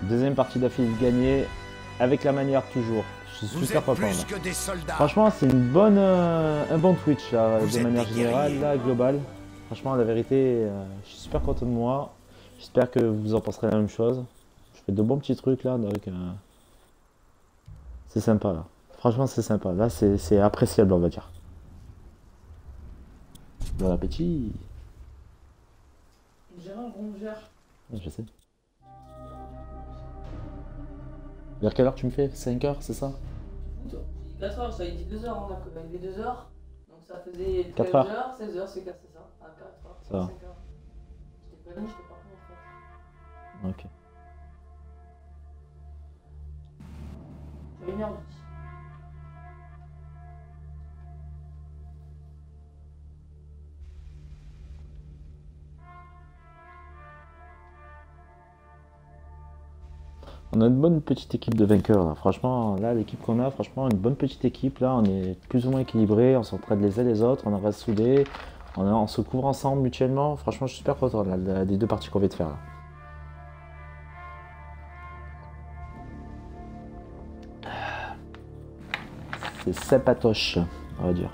Deuxième partie d'affilée gagnée. Avec la manière toujours. Je suis Vous super êtes content. plus Là. que des soldats. Franchement, c'est une bonne, un bon Twitch là, Vous de êtes manière des générale, guerriers. là, globale. Franchement, la vérité, je suis super content de moi. J'espère que vous en penserez la même chose. Je fais de bons petits trucs là, donc c'est sympa là. Franchement, c'est sympa. Là, c'est appréciable, on va dire. Bon appétit. Gérard Rongère. Ouais, je sais. Vers quelle heure tu me fais? 5 heures, c'est ça? J'ai dit 4 heures, ça a dit 2 heures, on a dit 2 heures. Donc ça faisait 4 13 heures. heures, 16 heures, c'est 4, c'est ça. À 4 heures, Ça va. 5 heures. J'étais pas venu, j'étais pas venu en fait. Ok. J'ai 1h10. On a une bonne petite équipe de vainqueurs là. Franchement, là, l'équipe qu'on a, franchement, une bonne petite équipe. Là, on est plus ou moins équilibré. On s'entraide les uns les autres. On reste soudés. On se couvre ensemble mutuellement. Franchement, je suis super content là, des deux parties qu'on vient de faire là. C'est sympatoche, on va dire.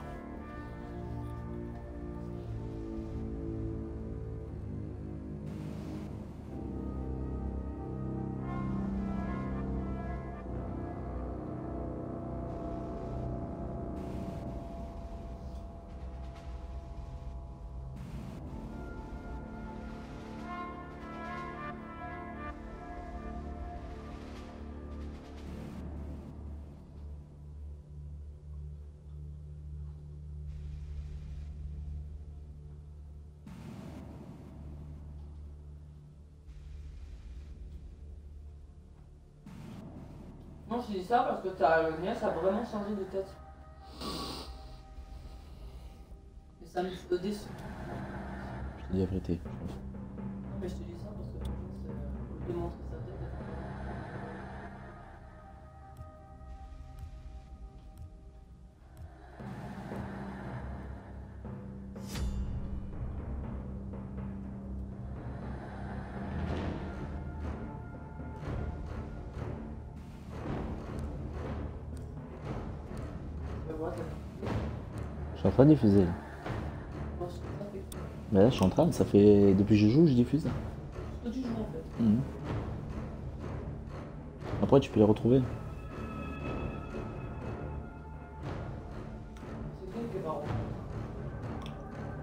Non, je dis ça parce que t'as le mien, ça a vraiment changé de tête. Et ça me déçoit. Je te dis la vérité. Non, mais je te dis ça parce que c'est démontrer sa tête. Je vois, Je suis en train de diffuser là. ça fait Mais là, je suis en train, ça fait. Depuis que je joue, je diffuse. ce que tu joues en fait. Mhm. Après, tu peux les retrouver. C'est cool qui est marrant.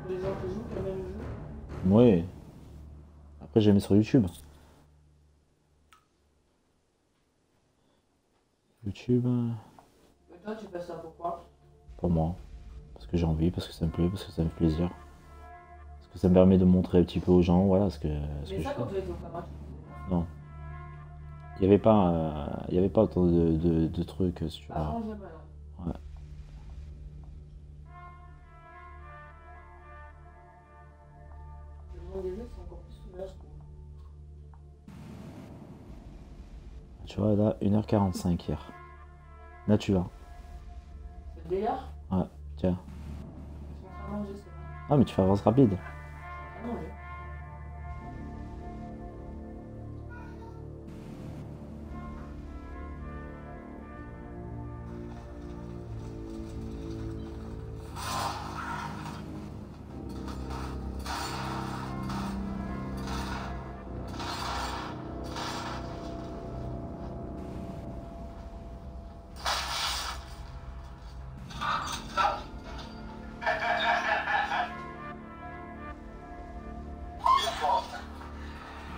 Les gens qui jouent quand même le jeu. Oui. Après, j'ai mis sur YouTube. YouTube, Mais toi, tu fais ça pourquoi? pour moi. Parce que j'ai envie, parce que ça me plaît, parce que ça me fait plaisir. Parce que ça me permet de montrer un petit peu aux gens, voilà ce que Mais je ça, fais. quand tu étais au camarade, Non. Il n'y avait pas autant de trucs, si tu ça a vois. changé maintenant. Ouais. Le monde des jeux, c'est encore plus ouvert, je trouve. Tu vois, là, 1h45 hier. Là, tu vas. C'est le délire. Ouais, tiens. Ils sont en train de manger, c'est vrai. Ah, mais tu fais avance rapide. Ils sont en train de manger.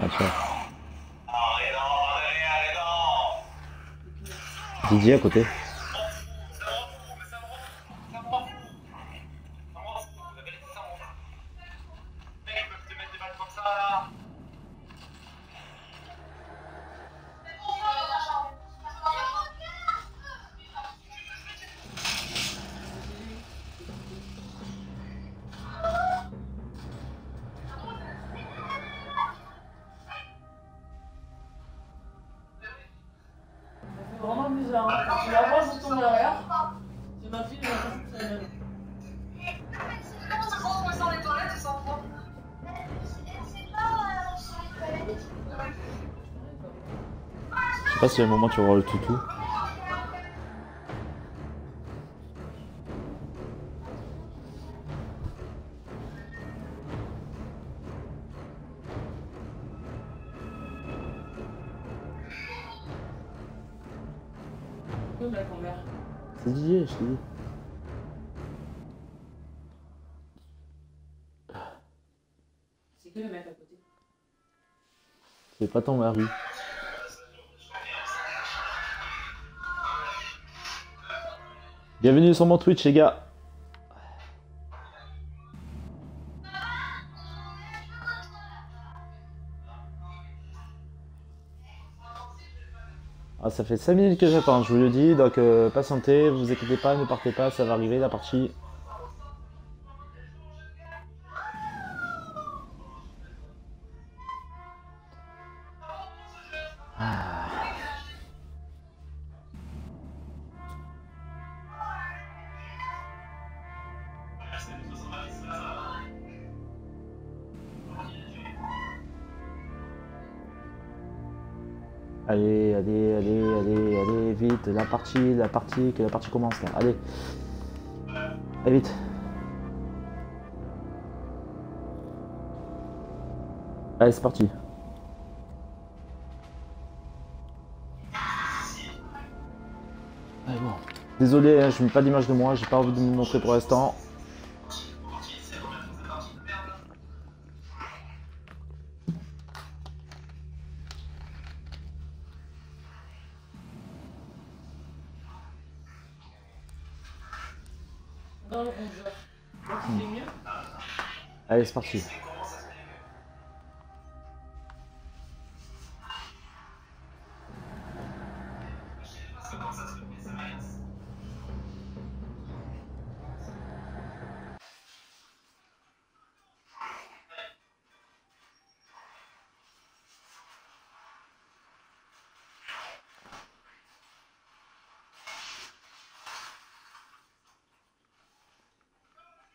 Ah, tu vois. Didier à côté. C'est vraiment bizarre. Hein. Tu la vois, je tombe derrière. C'est ma fille, elle a pas fait ça. sais pas si à un moment tu vas voir le toutou. Où la grand-mère? C'est Didier, je t'ai dit. C'est que le mec à côté. C'est pas ton mari. Bienvenue sur mon Twitch, les gars. Ah, ça fait 5 minutes que j'attends, je vous le dis, donc patientez, vous inquiétez pas, ne partez pas, ça va arriver la partie. Allez, allez, allez, allez, allez, vite, que la partie commence là, allez. Allez, vite. Allez, c'est parti. Allez, bon. Désolé, hein, je mets pas d'image de moi, j'ai pas envie de me montrer pour l'instant. Dans le rongeur. Donc il est mieux. Allez, c'est parti.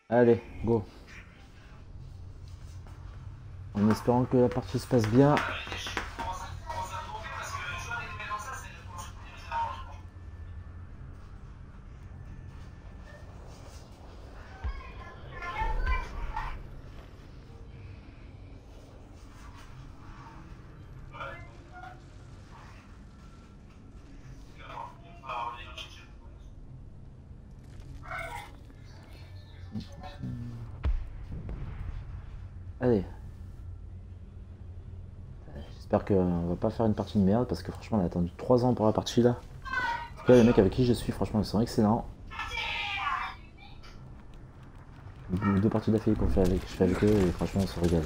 Allez, go. En espérant que la partie se passe bien. Allez. J'espère qu'on va pas faire une partie de merde parce que franchement on a attendu 3 ans pour la partie là. En tout cas les mecs avec qui je suis franchement ils sont excellents. Les 2 parties d'affilée qu'on fait avec, je fais avec eux et franchement on se régale.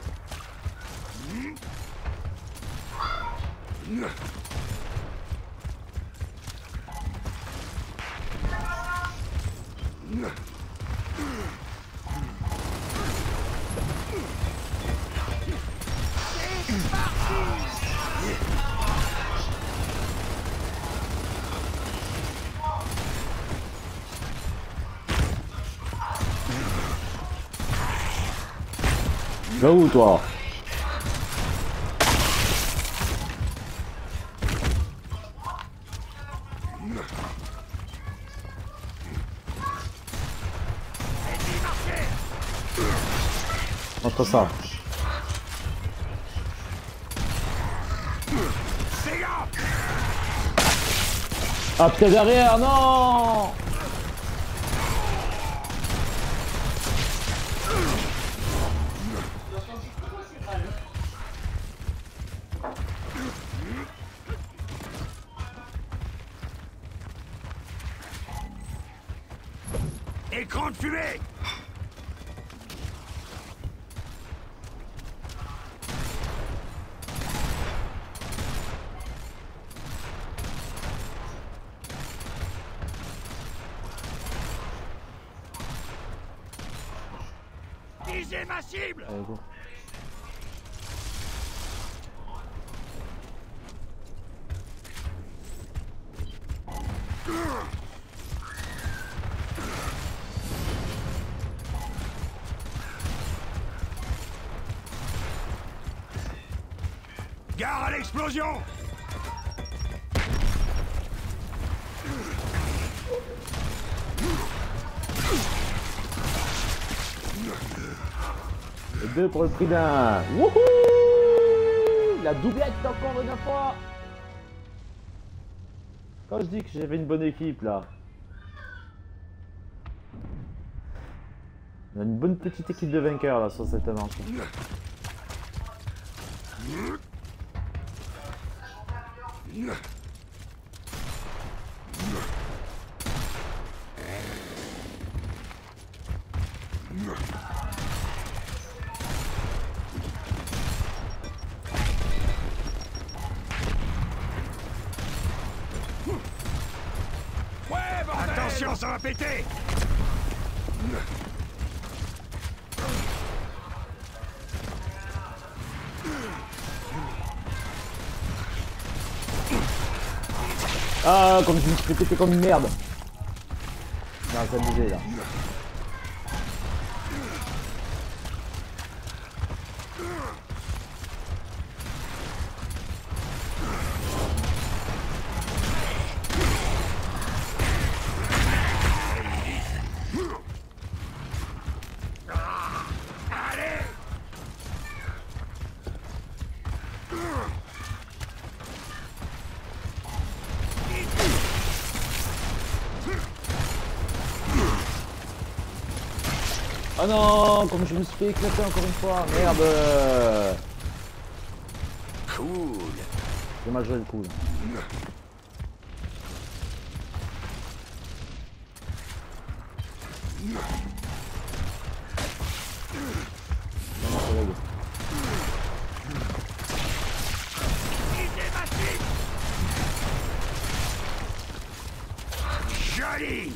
Va où toi? Entre ça. Ah putain derrière, non! Écran de fumée! Visez ma cible! Allez go. Gare à l'explosion! Et 2 pour le prix d'un. Wouhou! La doublette encore une fois. Quand je dis que j'avais une bonne équipe là. On a une bonne petite équipe de vainqueurs là sur cette manche. Ouais, bordel! Attention, ça va péter. Ah, comme je me suis fait péter comme une merde. Non, ça a bougé là. Oh non, comme je me suis fait éclater encore une fois, merde. Cool. J'ai mal joué le coup. Là. Non, non, collègue. Joli.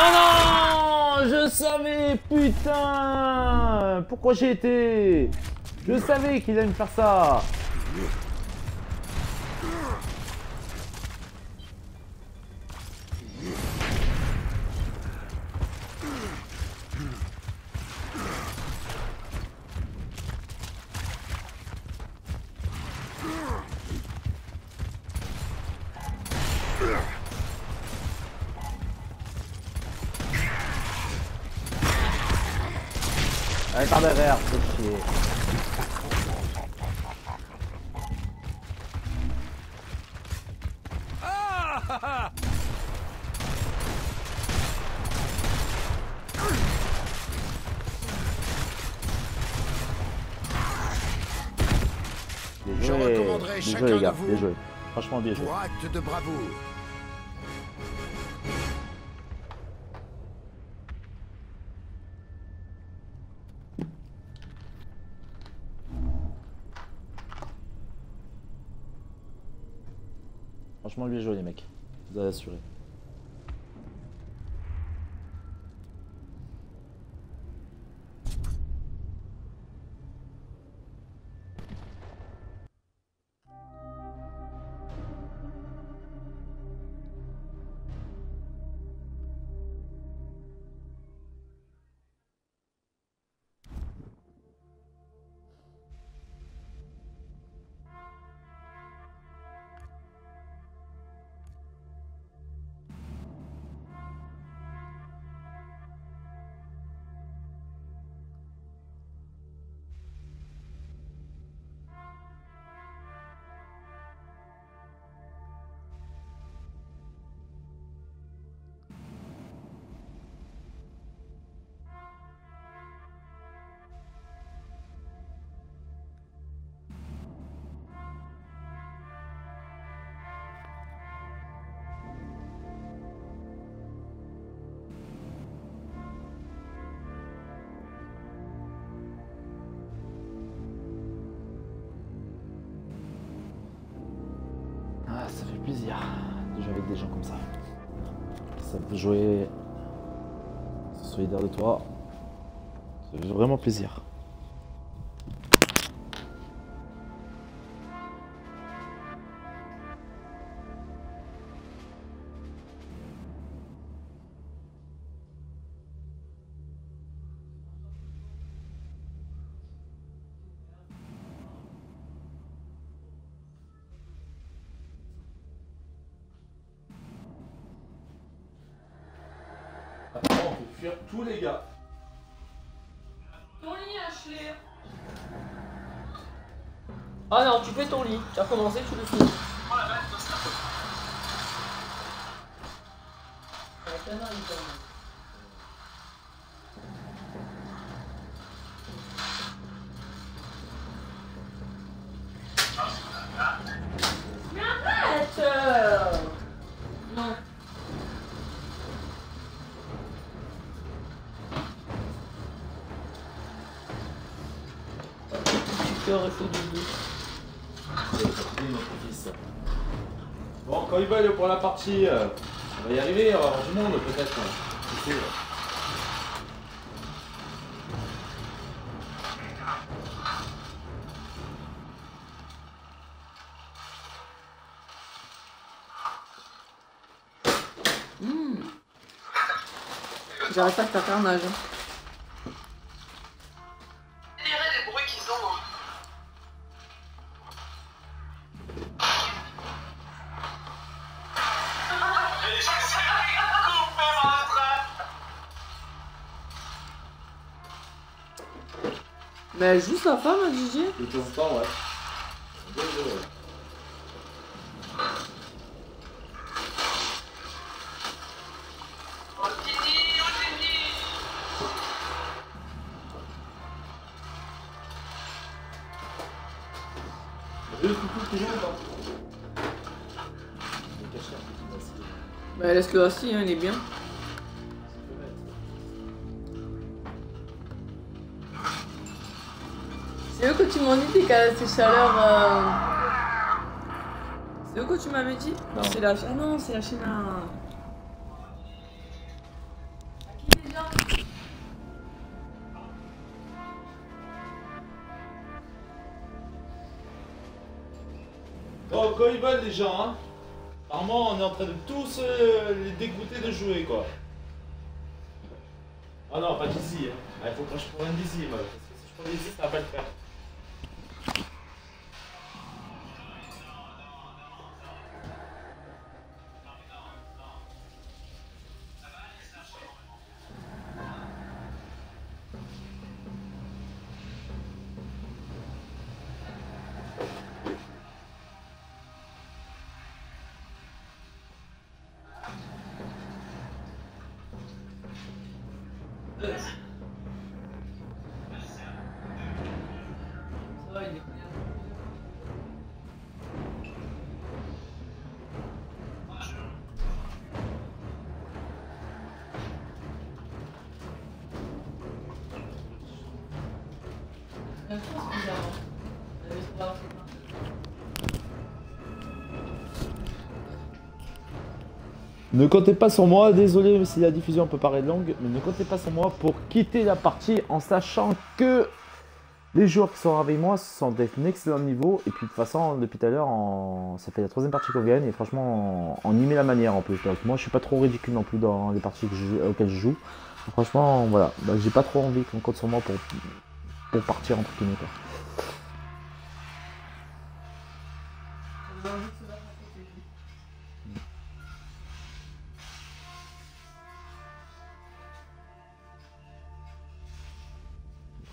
Oh non, je savais, putain. Pourquoi j'ai été? Je savais qu'il allait me faire ça. Allez, par derrière, c'est chier. Ah! Bien Je joué. recommanderais Bien chacun joué, les gars, de vous bien joué. Franchement, bien joué. pour acte de bravoure. Franchement, bien joué, les mecs. Vous avez assuré. Ah, ça fait plaisir de jouer avec des gens comme ça. Ça peut jouer. Ils sont solidaires de toi. Ça fait vraiment plaisir. fuir tous les gars. Ton lit, Ashley. Ah non, tu fais ton lit. Tu as recommencé, tu le fais. Oh la vache, c'est mais arrête. Non. Tu peux rester debout. Bon, quand il va aller pour la partie, on va y arriver, on va avoir du monde peut-être. Qui sait, J'arrête pas de faire carnage. Les bruits qu'ils ont. Mais elle joue sa femme, hein, Gigi. de temps en temps, ouais. Bah laisse-le assis, hein, il est bien. C'est eux que tu m'en dis ces chaleurs. C'est eux que tu m'avais dit. Non. C'est la. Ah non, c'est la Chine. Bon, quand ils veulent les gens, hein. Apparemment, on est en train de tous les dégoûter de jouer, quoi. Ah non, pas d'ici, hein. Il faut que je prenne d'ici, moi. Parce que si je prends d'ici, ça va pas le faire. Ne comptez pas sur moi, désolé si la diffusion peut paraître longue, mais ne comptez pas sur moi pour quitter la partie en sachant que les joueurs qui sont avec moi sont d'un excellent niveau. Et puis de toute façon, depuis tout à l'heure, ça fait la troisième partie qu'on gagne et franchement, on y met la manière en plus. Donc moi, je suis pas trop ridicule non plus dans les parties auxquelles je joue. Donc, franchement, voilà, donc, j'ai pas trop envie qu'on compte sur moi pour partir entre guillemets, quoi.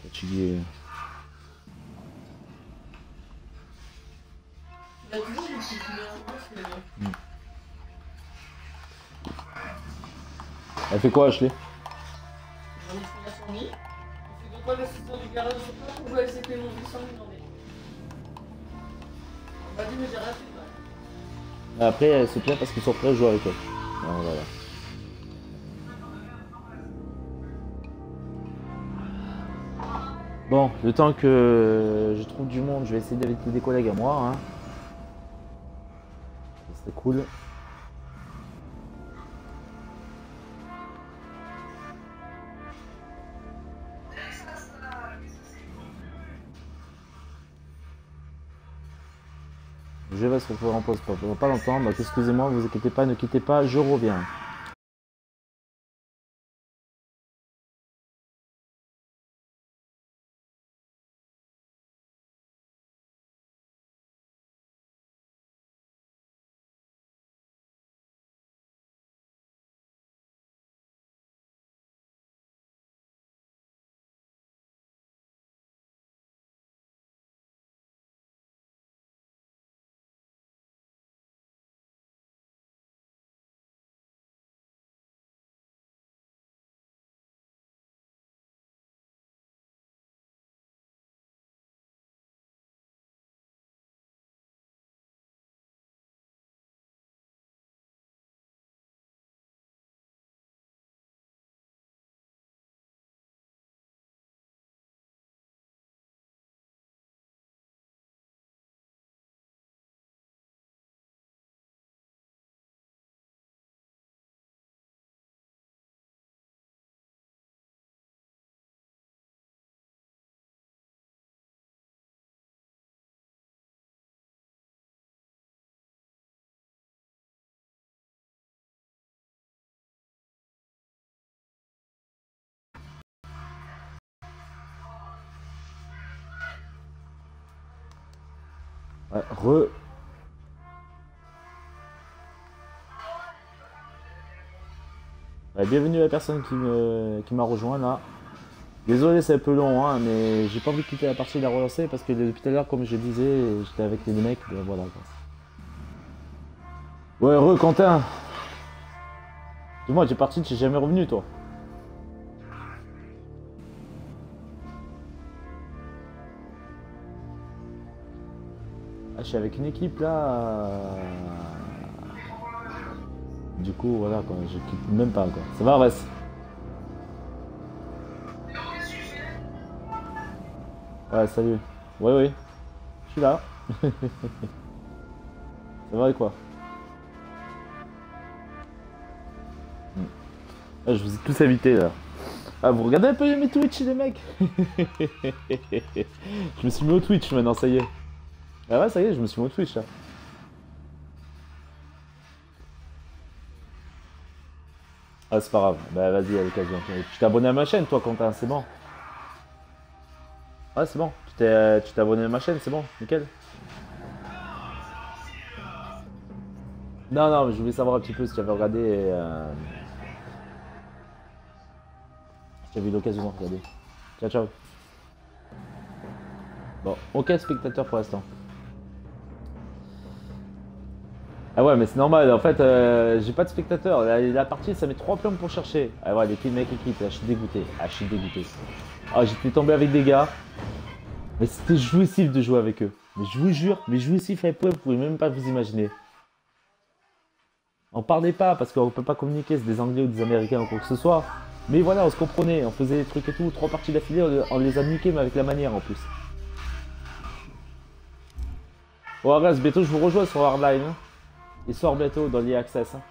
Fatigué. Elle fait quoi, Ashley? On est fini à son lit. On fait 2 fois l'assistant du garage, je sais pas pourquoi elle s'est fait monter sans me demander. On m'a dit, mais j'ai rien fait. Après, elle se plaint parce qu'ils sont prêts à jouer avec elle. Alors, voilà. Bon, le temps que je trouve du monde, je vais essayer d'inviter des collègues à moi. Hein. C'est cool. Je vais se retrouver en pause pas longtemps, donc excusez-moi, vous inquiétez pas, ne quittez pas, je reviens. Ouais, re. Ouais, bienvenue à la personne qui m'a rejoint là. Désolé, c'est un peu long, hein, mais j'ai pas envie de quitter la partie et la relancer parce que depuis tout à l'heure, comme je disais, j'étais avec les mecs, ben voilà quoi. Ouais, re Quentin. Dis-moi, t'es parti, t'es jamais revenu toi. Ah, je suis avec une équipe là. Du coup, voilà quoi, je quitte même pas quoi. Ça va, reste. Ouais, salut. Ouais, oui. Je suis là. Ça va et quoi? Ah, je vous ai tous invités là. Ah, vous regardez un peu mes Twitch les mecs. Je me suis mis au Twitch maintenant, ça y est. Ah ouais, ça y est, je me suis mis au Twitch là. Ah, c'est pas grave. Bah vas-y, à l'occasion. Tu t'es abonné à ma chaîne toi, Quentin, c'est bon. Ouais, c'est bon. Tu t'es abonné à ma chaîne, c'est bon, nickel. Non, non, mais je voulais savoir un petit peu si tu avais regardé si tu avais eu l'occasion de regarder. Ciao, ciao. Bon, aucun spectateur pour l'instant. Ah ouais, mais c'est normal, en fait, j'ai pas de spectateur. La partie, ça met 3 plombs pour chercher. Ah ouais, les kills mec équipe, là, je suis dégoûté. Ah, je suis dégoûté. Ah, j'étais tombé avec des gars. Mais c'était jouissif de jouer avec eux. Mais je vous jure, mais jouissif à un point, vous pouvez même pas vous imaginer. On parlait pas parce qu'on peut pas communiquer, c'est des Anglais ou des Américains ou quoi que ce soit. Mais voilà, on se comprenait, on faisait des trucs et tout. 3 parties d'affilée, on les a niqués, mais avec la manière en plus. Bon, reste, bientôt je vous rejoins sur Hardline. Hein. Il sort bientôt dans l'EA Access. Hein.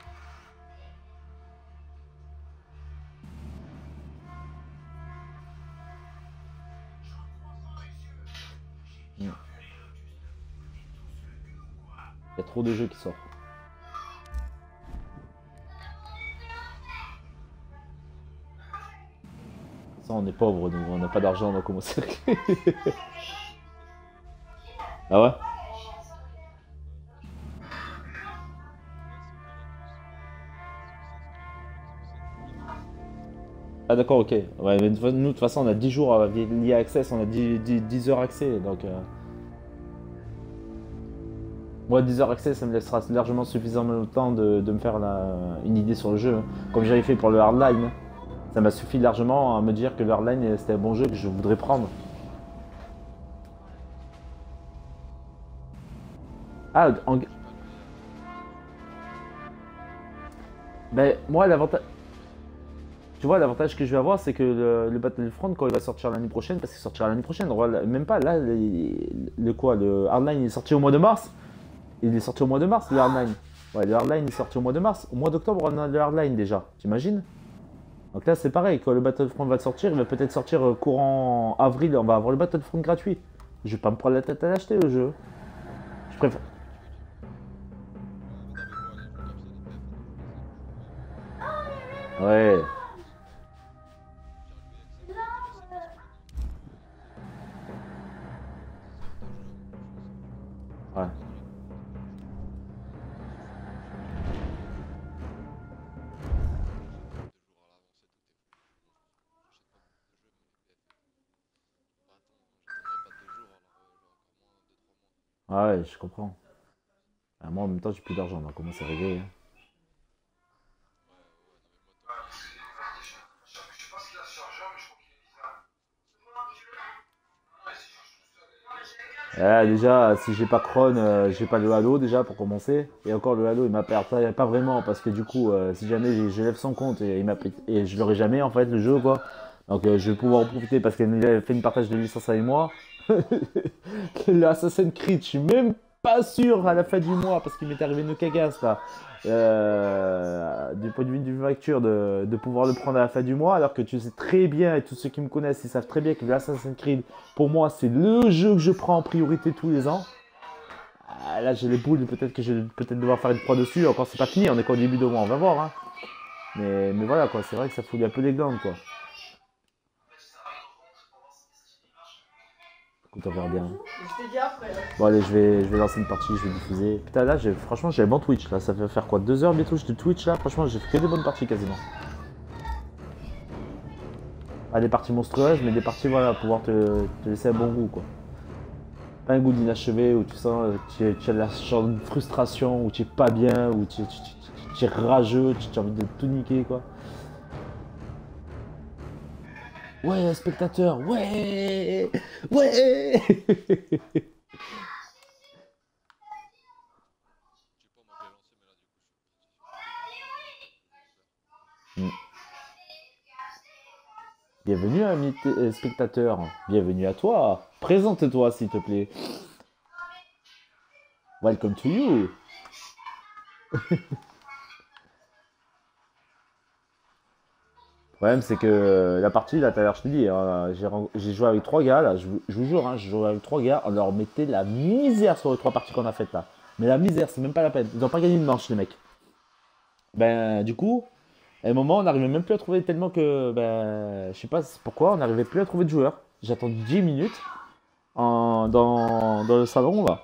Il y a trop de jeux qui sortent. Ça, on est pauvres, nous, on n'a pas d'argent, on a commencé. Ah ouais? Ah d'accord, ok. Ouais, mais nous, de toute façon, on a 10 jours à lié Access, on a 10 heures accès, donc... Moi, 10 heures accès, ça me laissera largement suffisamment le temps de me faire une idée sur le jeu. Hein. Comme j'avais fait pour le Hardline. Ça m'a suffi largement à me dire que le Hardline, c'était un bon jeu que je voudrais prendre. Ah, ben, moi, l'avantage... Tu vois, l'avantage que je vais avoir, c'est que le Battlefront, quand il va sortir l'année prochaine, parce qu'il sortira l'année prochaine, même pas, là, le Hardline, il est sorti au mois de mars. Il est sorti au mois de mars, le Hardline. Ouais, le Hardline est sorti au mois de mars. Au mois d'octobre, on a le Hardline déjà, t'imagines? Donc là, c'est pareil, quand le Battlefront va sortir, il va peut-être sortir courant avril, on va avoir le Battlefront gratuit. Je vais pas me prendre la tête à l'acheter, le jeu. Je préfère... Ouais. Ouais. Ah ouais, je comprends. Ah, moi, en même temps, j'ai plus d'argent, donc comment ça régler hein. Ah, déjà, si j'ai pas Cron, j'ai pas le Halo déjà pour commencer. Et encore le Halo, il m'appelle pas vraiment parce que du coup, si jamais je lève son compte et je l'aurai jamais en fait le jeu quoi. Donc je vais pouvoir en profiter parce qu'elle a fait une partage de licence avec moi. Le Assassin's Creed, je suis même pas sûr à la fin du mois parce qu'il m'est arrivé une cagasse là. Du point de vue d'une facture de pouvoir le prendre à la fin du mois alors que tu sais très bien et tous ceux qui me connaissent ils savent très bien que l'Assassin's Creed pour moi c'est le jeu que je prends en priorité tous les ans. Ah, là j'ai les boules, peut-être que je vais peut-être devoir faire une croix dessus, encore c'est pas fini, on est qu'au début de mois, on va voir hein. Mais voilà quoi, c'est vrai que ça fout un peu les glandes quoi. Écoute, on verra bien. Je t'ai dit après. Bon allez, je vais lancer une partie, je vais diffuser. Putain là, franchement j'ai un bon Twitch là, ça fait faire quoi 2 heures bientôt je Twitch là, franchement j'ai fait que des bonnes parties quasiment. Pas des parties monstrueuses, mais des parties voilà, pour pouvoir te laisser un bon goût quoi. Pas un goût d'inachevé où tu sens tu as la genre de frustration, où tu es pas bien, où tu es rageux, tu as envie de tout niquer quoi. Ouais, spectateur, ouais, ouais. Bienvenue ami spectateur, bienvenue à toi. Présente-toi s'il te plaît. Welcome to you. Le problème c'est que la partie là tout à l'heure je te dis, hein, j'ai joué avec 3 gars là, je vous jure, hein, j'ai joué avec 3 gars, on leur mettait la misère sur les 3 parties qu'on a faites là. Mais la misère, c'est même pas la peine, ils ont pas gagné une manche les mecs. Ben du coup, à un moment on n'arrivait même plus à trouver tellement que, ben je sais pas pourquoi, on n'arrivait plus à trouver de joueurs. J'ai attendu 10 minutes dans le salon là,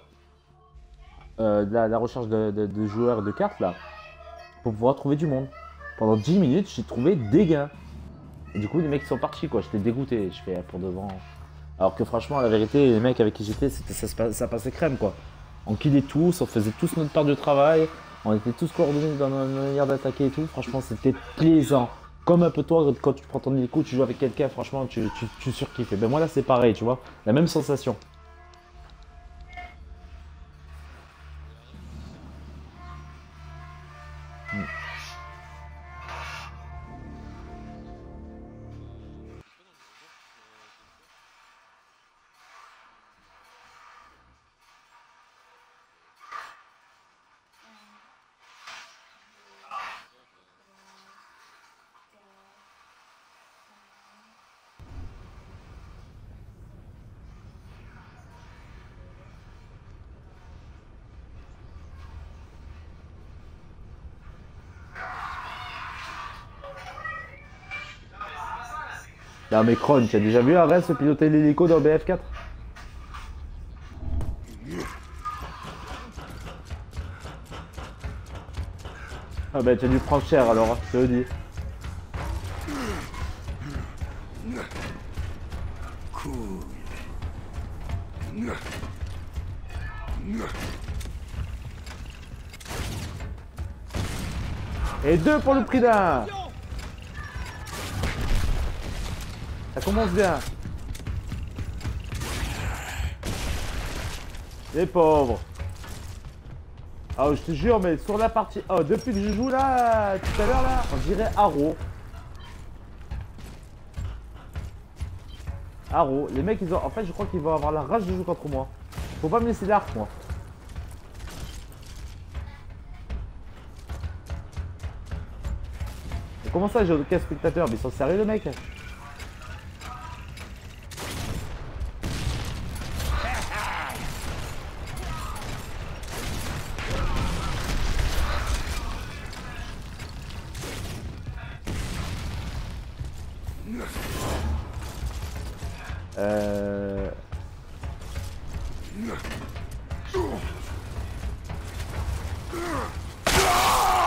la recherche de joueurs de cartes là, pour pouvoir trouver du monde. Pendant 10 minutes, j'ai trouvé des gars. Et du coup, les mecs sont partis, quoi. J'étais dégoûté. Je fais pour devant. Alors que franchement, la vérité, les mecs avec qui j'étais, ça passait crème, quoi. On killait tous, on faisait tous notre part de travail. On était tous coordonnés dans notre manière d'attaquer et tout. Franchement, c'était plaisant. Comme un peu toi, quand tu prends ton hélico, tu joues avec quelqu'un, franchement, tu surkiffes. Et ben moi, là, c'est pareil, tu vois. La même sensation. Non mais Kron, tu as déjà vu Arès piloter l'hélico dans BF4? Ah bah tu as dû prendre cher alors, je te le dis. Et 2 pour le prix d'un. Ça commence bien. Les pauvres. Ah je te jure, mais sur la partie... Oh, depuis que je joue là, tout à l'heure là, on dirait Haro. Haro. Les mecs, ils ont... En fait, je crois qu'ils vont avoir la rage de jouer contre moi. Faut pas me laisser l'arc, moi. Et comment ça, j'ai aucun spectateur? Mais ils sont sérieux, les mecs?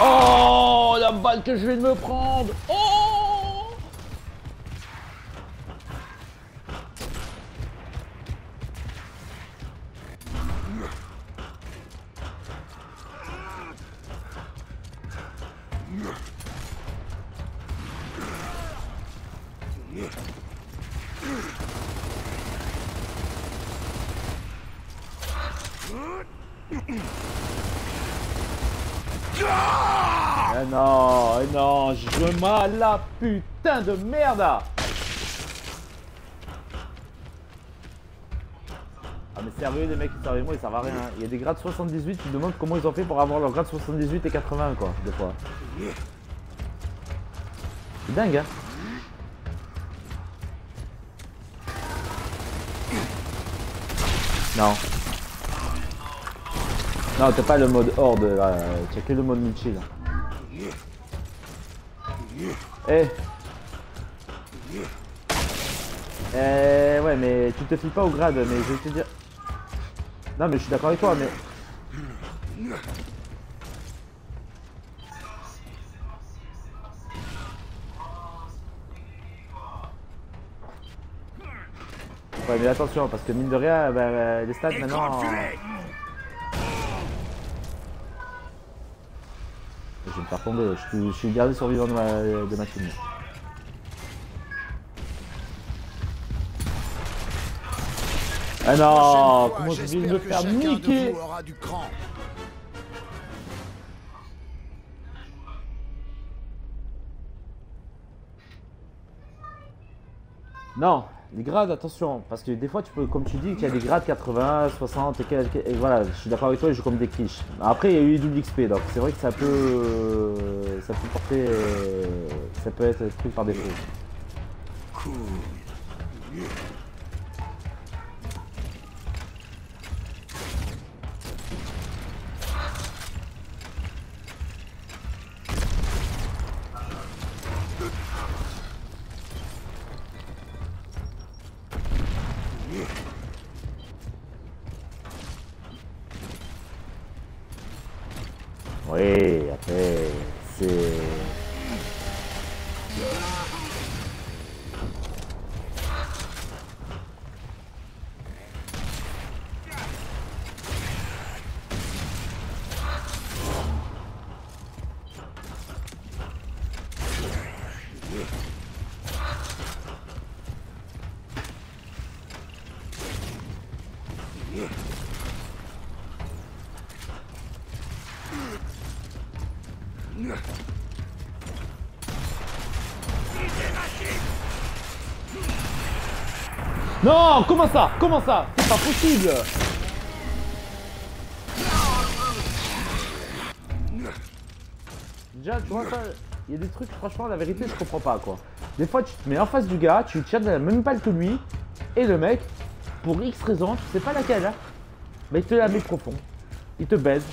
Oh, la balle que je viens de me prendre. Oh. Non, je m'as la putain de merde. Ah mais sérieux, les mecs qui sont avec moi, ils servent à rien. Il y a des grades 78, tu te demandes comment ils ont fait pour avoir leur grade 78 et 80 quoi, des fois. C'est dingue hein. Non. Non, t'as pas le mode horde là, t'as que le mode multi là. Eh. Ouais, Ouais, mais tu te fies pas au grade, mais je vais te dire... Non, mais je suis d'accord avec toi, mais... Ouais, mais attention, parce que mine de rien, bah, les stats maintenant... Je vais me faire tomber, je suis le dernier survivant de ma team. Ah non, comment je vais me faire niquer? Non, les grades, attention, parce que des fois tu peux, comme tu dis, qu'il y a des grades 80, 60, et voilà, je suis d'accord avec toi, je joue comme des quiches. Après, il y a eu double XP, donc c'est vrai que ça peut porter, ça peut être truc par défaut. Cool. Oui, après, c'est... Non, comment ça? Comment ça? C'est pas possible! Déjà, tu vois ça, il y a des trucs, franchement, la vérité, je comprends pas, quoi. Des fois, tu te mets en face du gars, tu tires de la même balle que lui, et le mec, pour X raison, tu sais pas laquelle, hein, mais il te la met profond. Il te baise.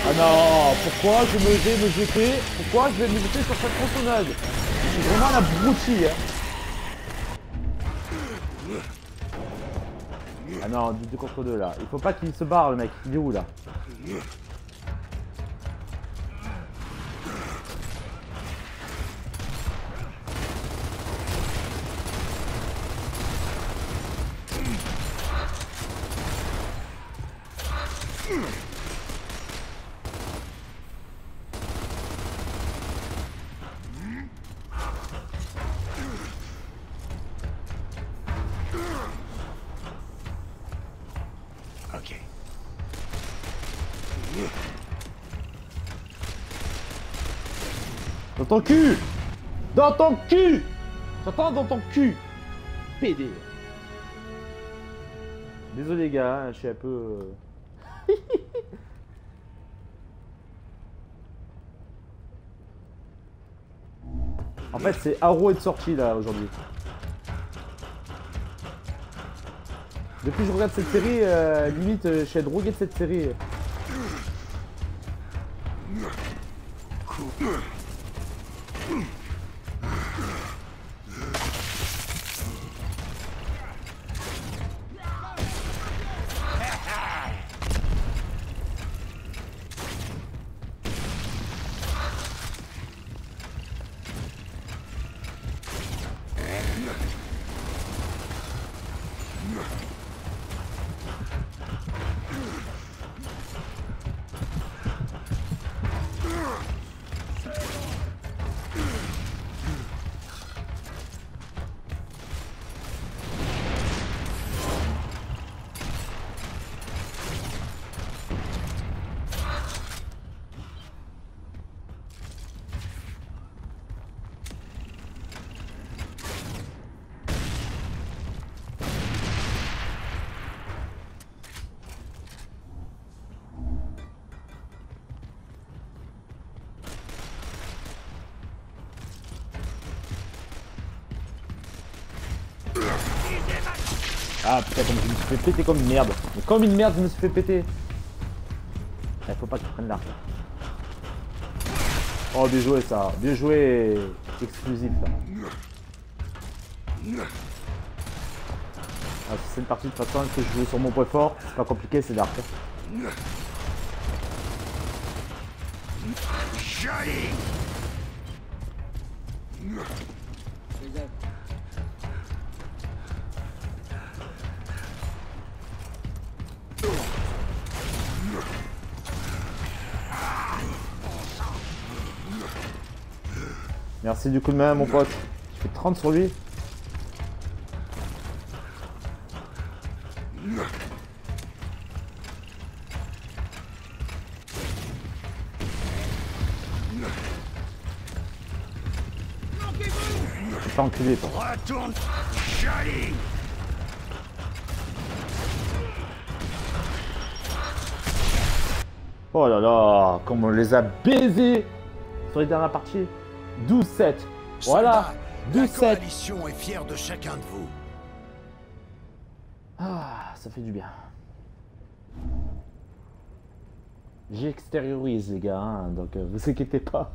Ah non, pourquoi je vais me jeter? Pourquoi je vais me jeter sur cette tronçonneuse? Je suis vraiment la broutille, hein. Ah non, du 2 contre 2 là. Il faut pas qu'il se barre le mec. Il est où là? Ok. Dans ton cul! Dans ton cul! J'entends dans ton cul! PD. Désolé les gars, hein, je suis un peu... En fait c'est Haro est de sortie là aujourd'hui. Depuis que je regarde cette série, limite je suis drogué de cette série. Ah putain, comme je me suis fait péter comme une merde. Mais comme une merde, je me suis fait péter. Il faut pas que tu prennes l'arc. Oh, bien joué ça. Bien joué. Exclusif là. Ah, c'est une partie de toute façon que je joue sur mon point fort. C'est pas compliqué, c'est l'arc. Joli. Merci du coup de main, mon pote. Je fais 30 sur lui. Je pas enculé, toi. Retourne. Joli. Oh là là, comme on les a baisés sur les dernières parties. 12-7. Voilà. La 12-7. coalition est fière de chacun de vous. Ah, ça fait du bien. J'extériorise les gars, hein, donc vous inquiétez pas.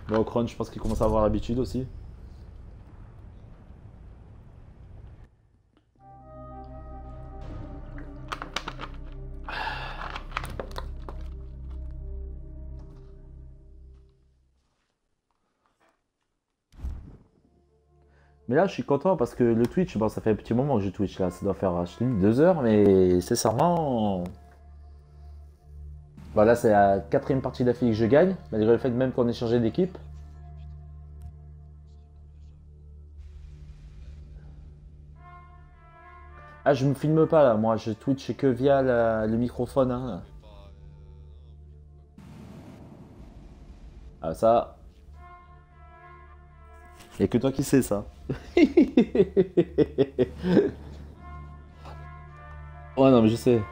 Bon, Kron, je pense qu'il commence à avoir l'habitude aussi. Mais là, je suis content parce que le Twitch, bon, ça fait un petit moment que je Twitch là. Ça doit faire, je t'ai dit, 2 heures, mais sincèrement. Bah là, c'est la 4ème partie d'affilée que je gagne, malgré le fait même qu'on ait changé d'équipe. Ah, je me filme pas là, moi, je Twitch que via le microphone. Hein. Ah, ça. Y'a que toi qui sais ça. Ouais, non, mais je sais.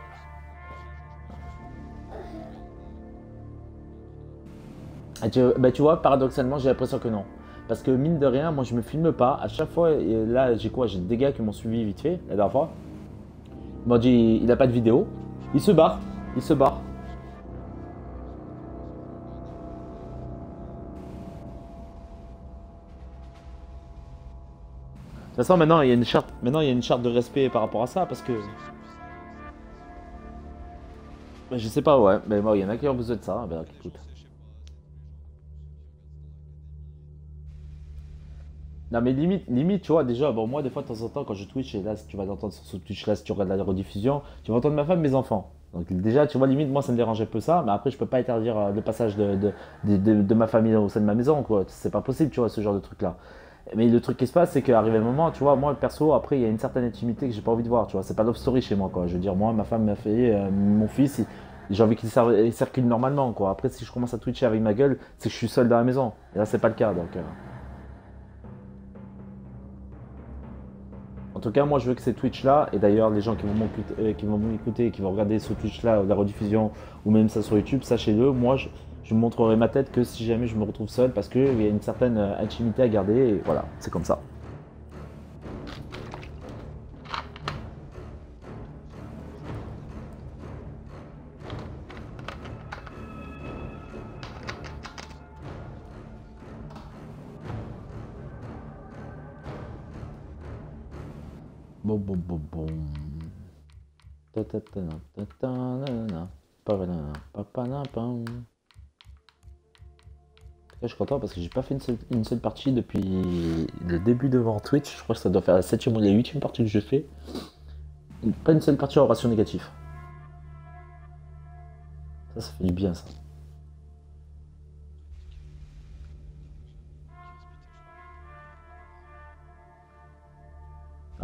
Ah, tu vois, paradoxalement, j'ai l'impression que non. Parce que mine de rien, moi je me filme pas. À chaque fois, et là j'ai quoi? J'ai des gars qui m'ont suivi vite fait la dernière fois. Ils m'ont dit il a pas de vidéo. Il se barre. Il se barre. De toute façon, maintenant il y a une charte. Maintenant il y a une charte de respect par rapport à ça parce que. Ben, je sais pas, ouais. Mais bon, il y en a qui ont besoin de ça. Ben, écoute. Non mais limite, tu vois, déjà, bon moi des fois de temps en temps quand je Twitch, et là si tu vas l'entendre sur ce Twitch là, si tu regardes la rediffusion, tu vas entendre ma femme, mes enfants. Donc déjà, tu vois, limite, moi ça me dérange un peu ça, mais après je peux pas interdire le passage de ma famille au sein de ma maison, quoi. C'est pas possible, tu vois, ce genre de truc là. Mais le truc qui se passe, c'est qu'arrivé un moment, tu vois, moi perso, après il y a une certaine intimité que j'ai pas envie de voir, tu vois, c'est pas love story chez moi, quoi. Je veux dire, moi, ma femme m'a fait, mon fils, j'ai envie qu'il circule normalement, quoi. Après, si je commence à Twitcher avec ma gueule, c'est que je suis seul dans la maison. Et là, c'est pas le cas, donc. En tout cas, moi je veux que ces Twitch là, et d'ailleurs les gens qui vont m'écouter, qui vont regarder ce Twitch là, la rediffusion, ou même ça sur YouTube, sachez-le, moi je montrerai ma tête que si jamais je me retrouve seul, parce qu'il y a une certaine intimité à garder, et voilà, c'est comme ça. Bon, bon, bon, bon. Je suis content parce que j'ai pas fait une seule partie depuis le début de voir Twitch. Je crois que ça doit faire la 7ème ou la 8ème partie que je fais. Pas une seule partie en ratio négatif. Ça fait du bien ça.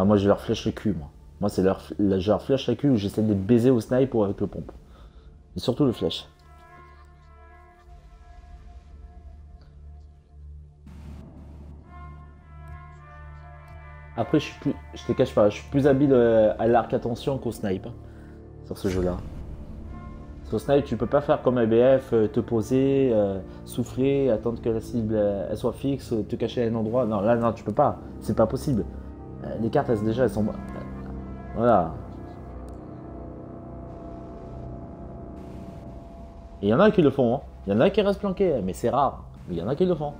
Ah, moi je leur flèche le cul, moi. Moi c'est je leur flèche le cul où j'essaie de les baiser au snipe ou avec le pompe. Et surtout le flèche. Après je te cache pas, je suis plus habile à l'arc attention qu'au snipe. Hein, sur ce jeu là. Sur snipe, tu peux pas faire comme ABF, te poser, souffler, attendre que la cible elle soit fixe, te cacher à un endroit. Non, là, non, tu peux pas. C'est pas possible. Les cartes, elles sont... Voilà. Et il y en a qui le font, hein. Il y en a qui restent planqués, mais c'est rare. Mais il y en a qui le font.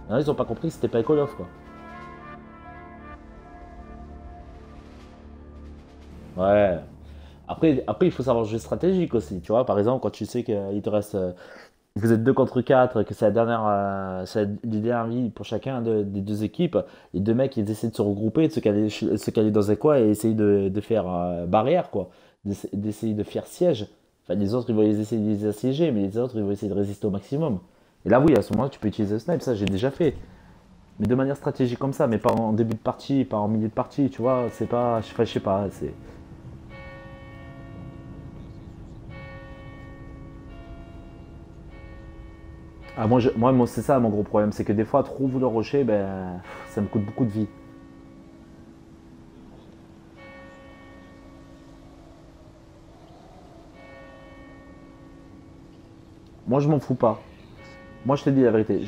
Il y en a, ils ont pas compris que c'était pas Call of, quoi. Ouais. Après, il faut savoir jouer stratégique aussi. Tu vois, par exemple, quand tu sais qu'il te reste. Vous êtes 2 contre 4, que c'est c'est les dernières vies pour chacun des deux équipes. Les deux mecs, ils essaient de se regrouper, de se caler dans un coin et essayer de faire barrière, quoi. D'essayer de faire siège. Enfin, les autres, ils vont essayer de les assiéger, mais les autres, ils vont essayer de résister au maximum. Et là, oui, à ce moment-là, tu peux utiliser le snipe, ça, j'ai déjà fait. Mais de manière stratégique comme ça, mais pas en début de partie, pas en milieu de partie, tu vois, c'est pas. Enfin, je sais pas, c'est. Ah, moi c'est ça mon gros problème, c'est que des fois, trop vouloir rusher, ben, ça me coûte beaucoup de vie. Moi, je m'en fous pas. Moi, je te dis la vérité.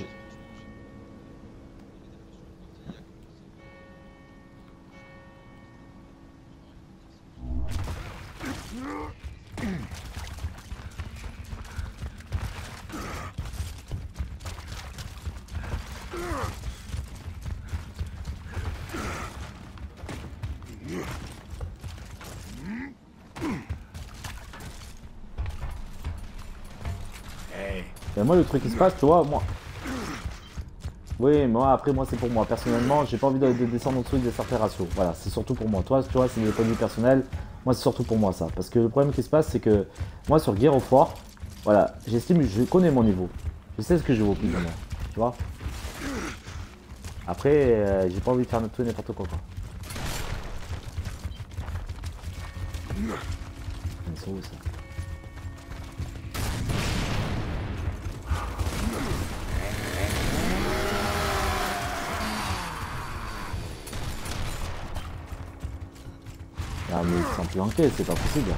Ben, moi, le truc qui se passe, tu vois, moi. Oui, moi, après, moi, c'est pour moi. Personnellement, j'ai pas envie de descendre en dessous des certains ratios. Voilà, c'est surtout pour moi. Toi, tu vois, c'est des points de vue personnels. Moi, c'est surtout pour moi, ça. Parce que le problème qui se passe, c'est que moi, sur Gears of War, voilà, j'estime, je connais mon niveau. Je sais ce que je vaux, plus ou moins. Tu vois. Après, j'ai pas envie de faire tout et n'importe quoi. Ils sont où, ça? Ah, mais ils sont planqués, c'est pas possible.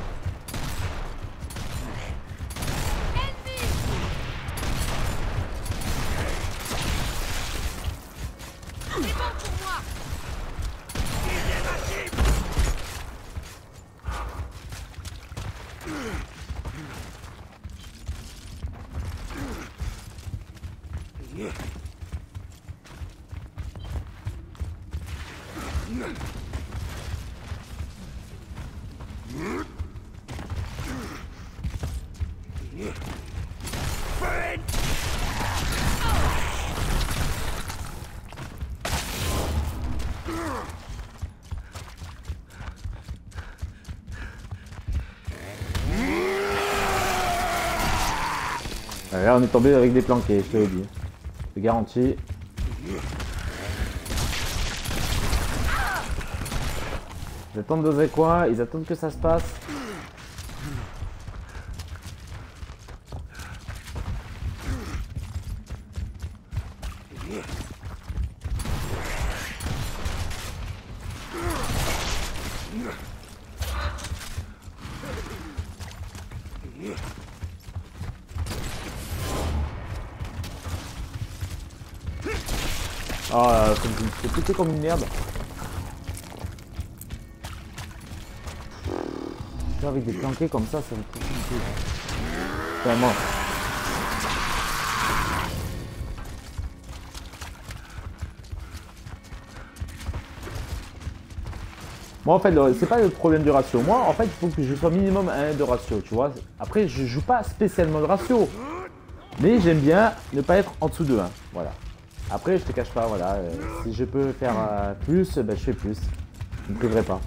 Là, on est tombé avec des planqués, je te l'ai dit. Je garantis. Ils attendent dans un coin, ils attendent que ça se passe. Ah, c'est pété comme une merde. Avec des planqués comme ça me fait un peu. Vraiment. Moi en fait, c'est pas le problème du ratio. Moi en fait, il faut que je sois minimum à 1 de ratio, tu vois. Après, je joue pas spécialement le ratio. Mais j'aime bien ne pas être en dessous de 1. Voilà. Après, je te cache pas, voilà. Si je peux faire plus, ben, je fais plus. Je ne priverai pas.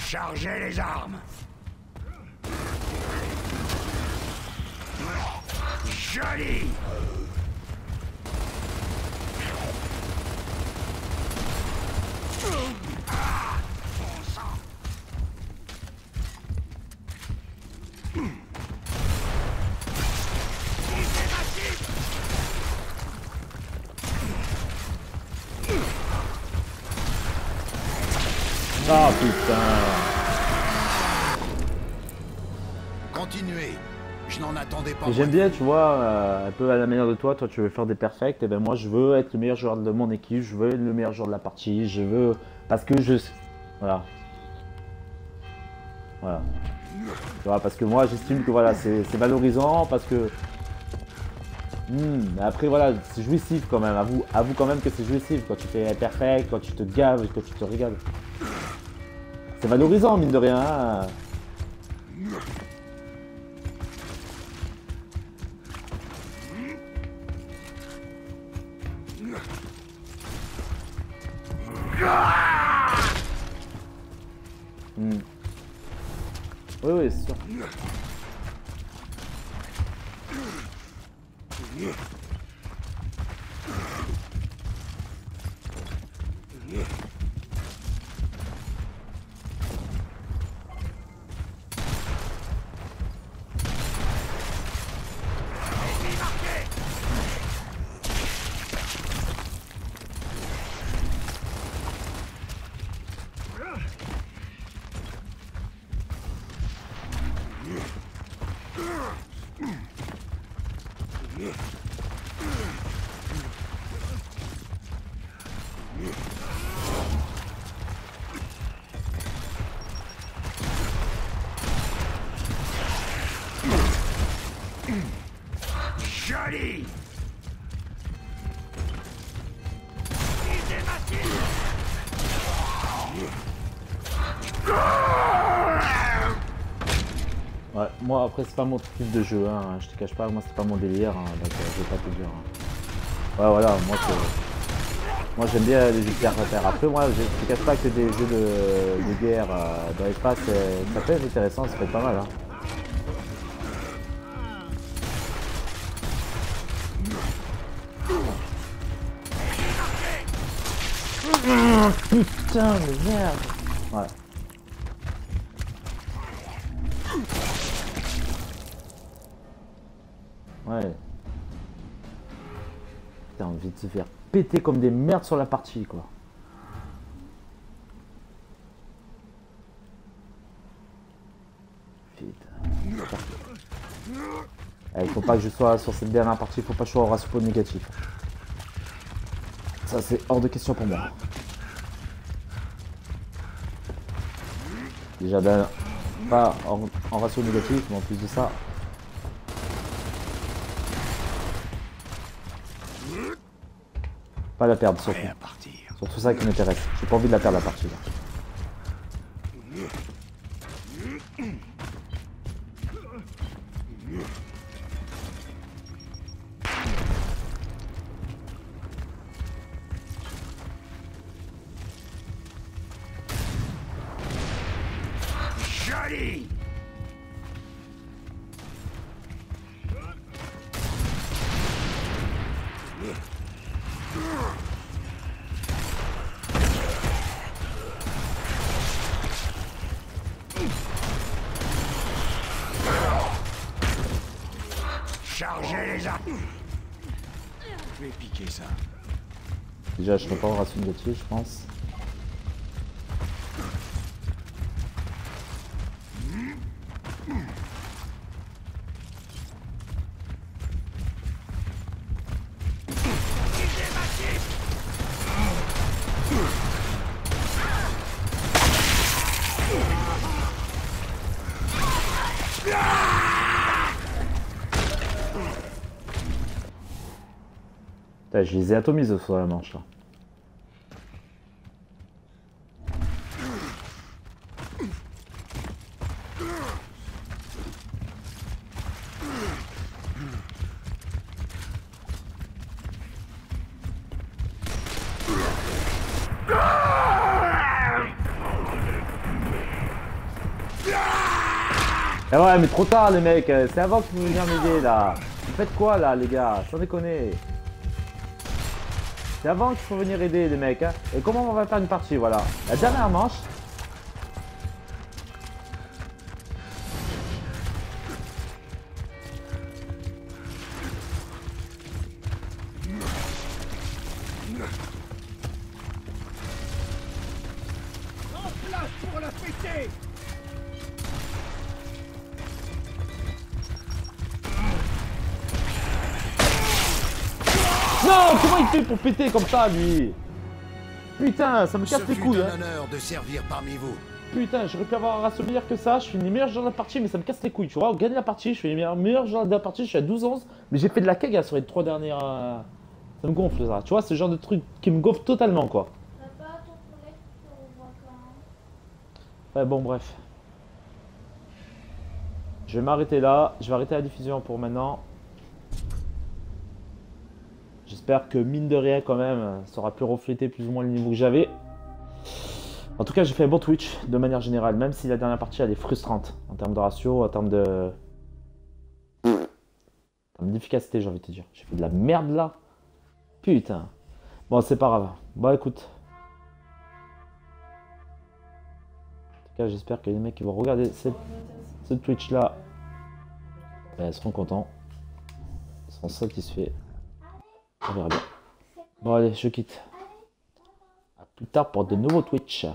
Chargez les armes. Joli. Ah putain. Continuez. Je n'en attendais pas. Et j'aime bien, tu vois, un peu à la manière de toi, tu veux faire des perfects, et ben moi je veux être le meilleur joueur de mon équipe, je veux être le meilleur joueur de la partie, je veux... Parce que je... Voilà. Voilà. Tu vois, parce que moi j'estime que voilà, c'est valorisant, parce que... mais après voilà, c'est jouissif quand même, avoue quand même que c'est jouissif, quand tu fais perfect, quand tu te gaves, quand tu te régales. C'est valorisant mine de rien, hein. Oui, oui, c'est sûr. Joli. Ouais, moi après c'est pas mon type de jeu, hein. Je te cache pas, moi c'est pas mon délire, hein. Donc je vais pas te dire. Hein. Ouais voilà, moi j'aime bien les jeux de guerre à terre. Après moi je te cache pas que des jeux de guerre dans l'espace, ça peut être intéressant, ça peut être pas mal. Hein. Putain de merde. Ouais. Ouais. T'as envie de se faire péter comme des merdes sur la partie quoi. Putain. Il faut pas que je sois sur cette dernière partie, il faut pas que je sois au ratio négatif. Ça c'est hors de question pour moi. Déjà pas en ratio négatif, mais en plus de ça. Pas la perdre surtout. Surtout ça qui m'intéresse. J'ai pas envie de la perdre la partie là. Joli. Chargez les armes. Je vais piquer ça. Déjà je serai pas en ratio négatif je pense. Putain, je les ai atomisés sur la manche là. Eh ouais mais trop tard les mecs, c'est avant que vous veniez m'aider là. Vous faites quoi là les gars, sans déconner. C'est avant qu'il faut venir aider les mecs. Hein. Et comment on va faire une partie, voilà. La dernière manche. Non, comment il fait pour péter comme ça, lui? Putain, ça me Ce casse les fut couilles. un Hein. honneur de servir parmi vous. Putain, j'aurais pu avoir un souvenir que ça. Je suis les meilleurs joueurs de la partie, mais ça me casse les couilles. Tu vois, on gagne la partie. Je suis les meilleurs joueurs de la partie. Je suis à 12-11. Mais j'ai fait de la keg sur les 3 dernières. Ça me gonfle, ça. Tu vois, c'est le genre de truc qui me gonfle totalement, quoi. Papa, ton collègue te revoit quand? Ouais, bon, bref. Je vais m'arrêter là. Je vais arrêter la diffusion pour maintenant. J'espère que, mine de rien, quand même, ça aura pu refléter plus ou moins le niveau que j'avais. En tout cas, j'ai fait un bon Twitch, de manière générale. Même si la dernière partie, elle est frustrante. En termes de ratio, en termes de... En termes d'efficacité, j'ai envie de te dire. J'ai fait de la merde, là. Putain. Bon, c'est pas grave. Bon, écoute. En tout cas, j'espère que les mecs qui vont regarder ce Twitch-là, ben, seront contents. Ils seront satisfaits. On verra bien. Bon, allez, je quitte. A plus tard pour de nouveaux Twitch.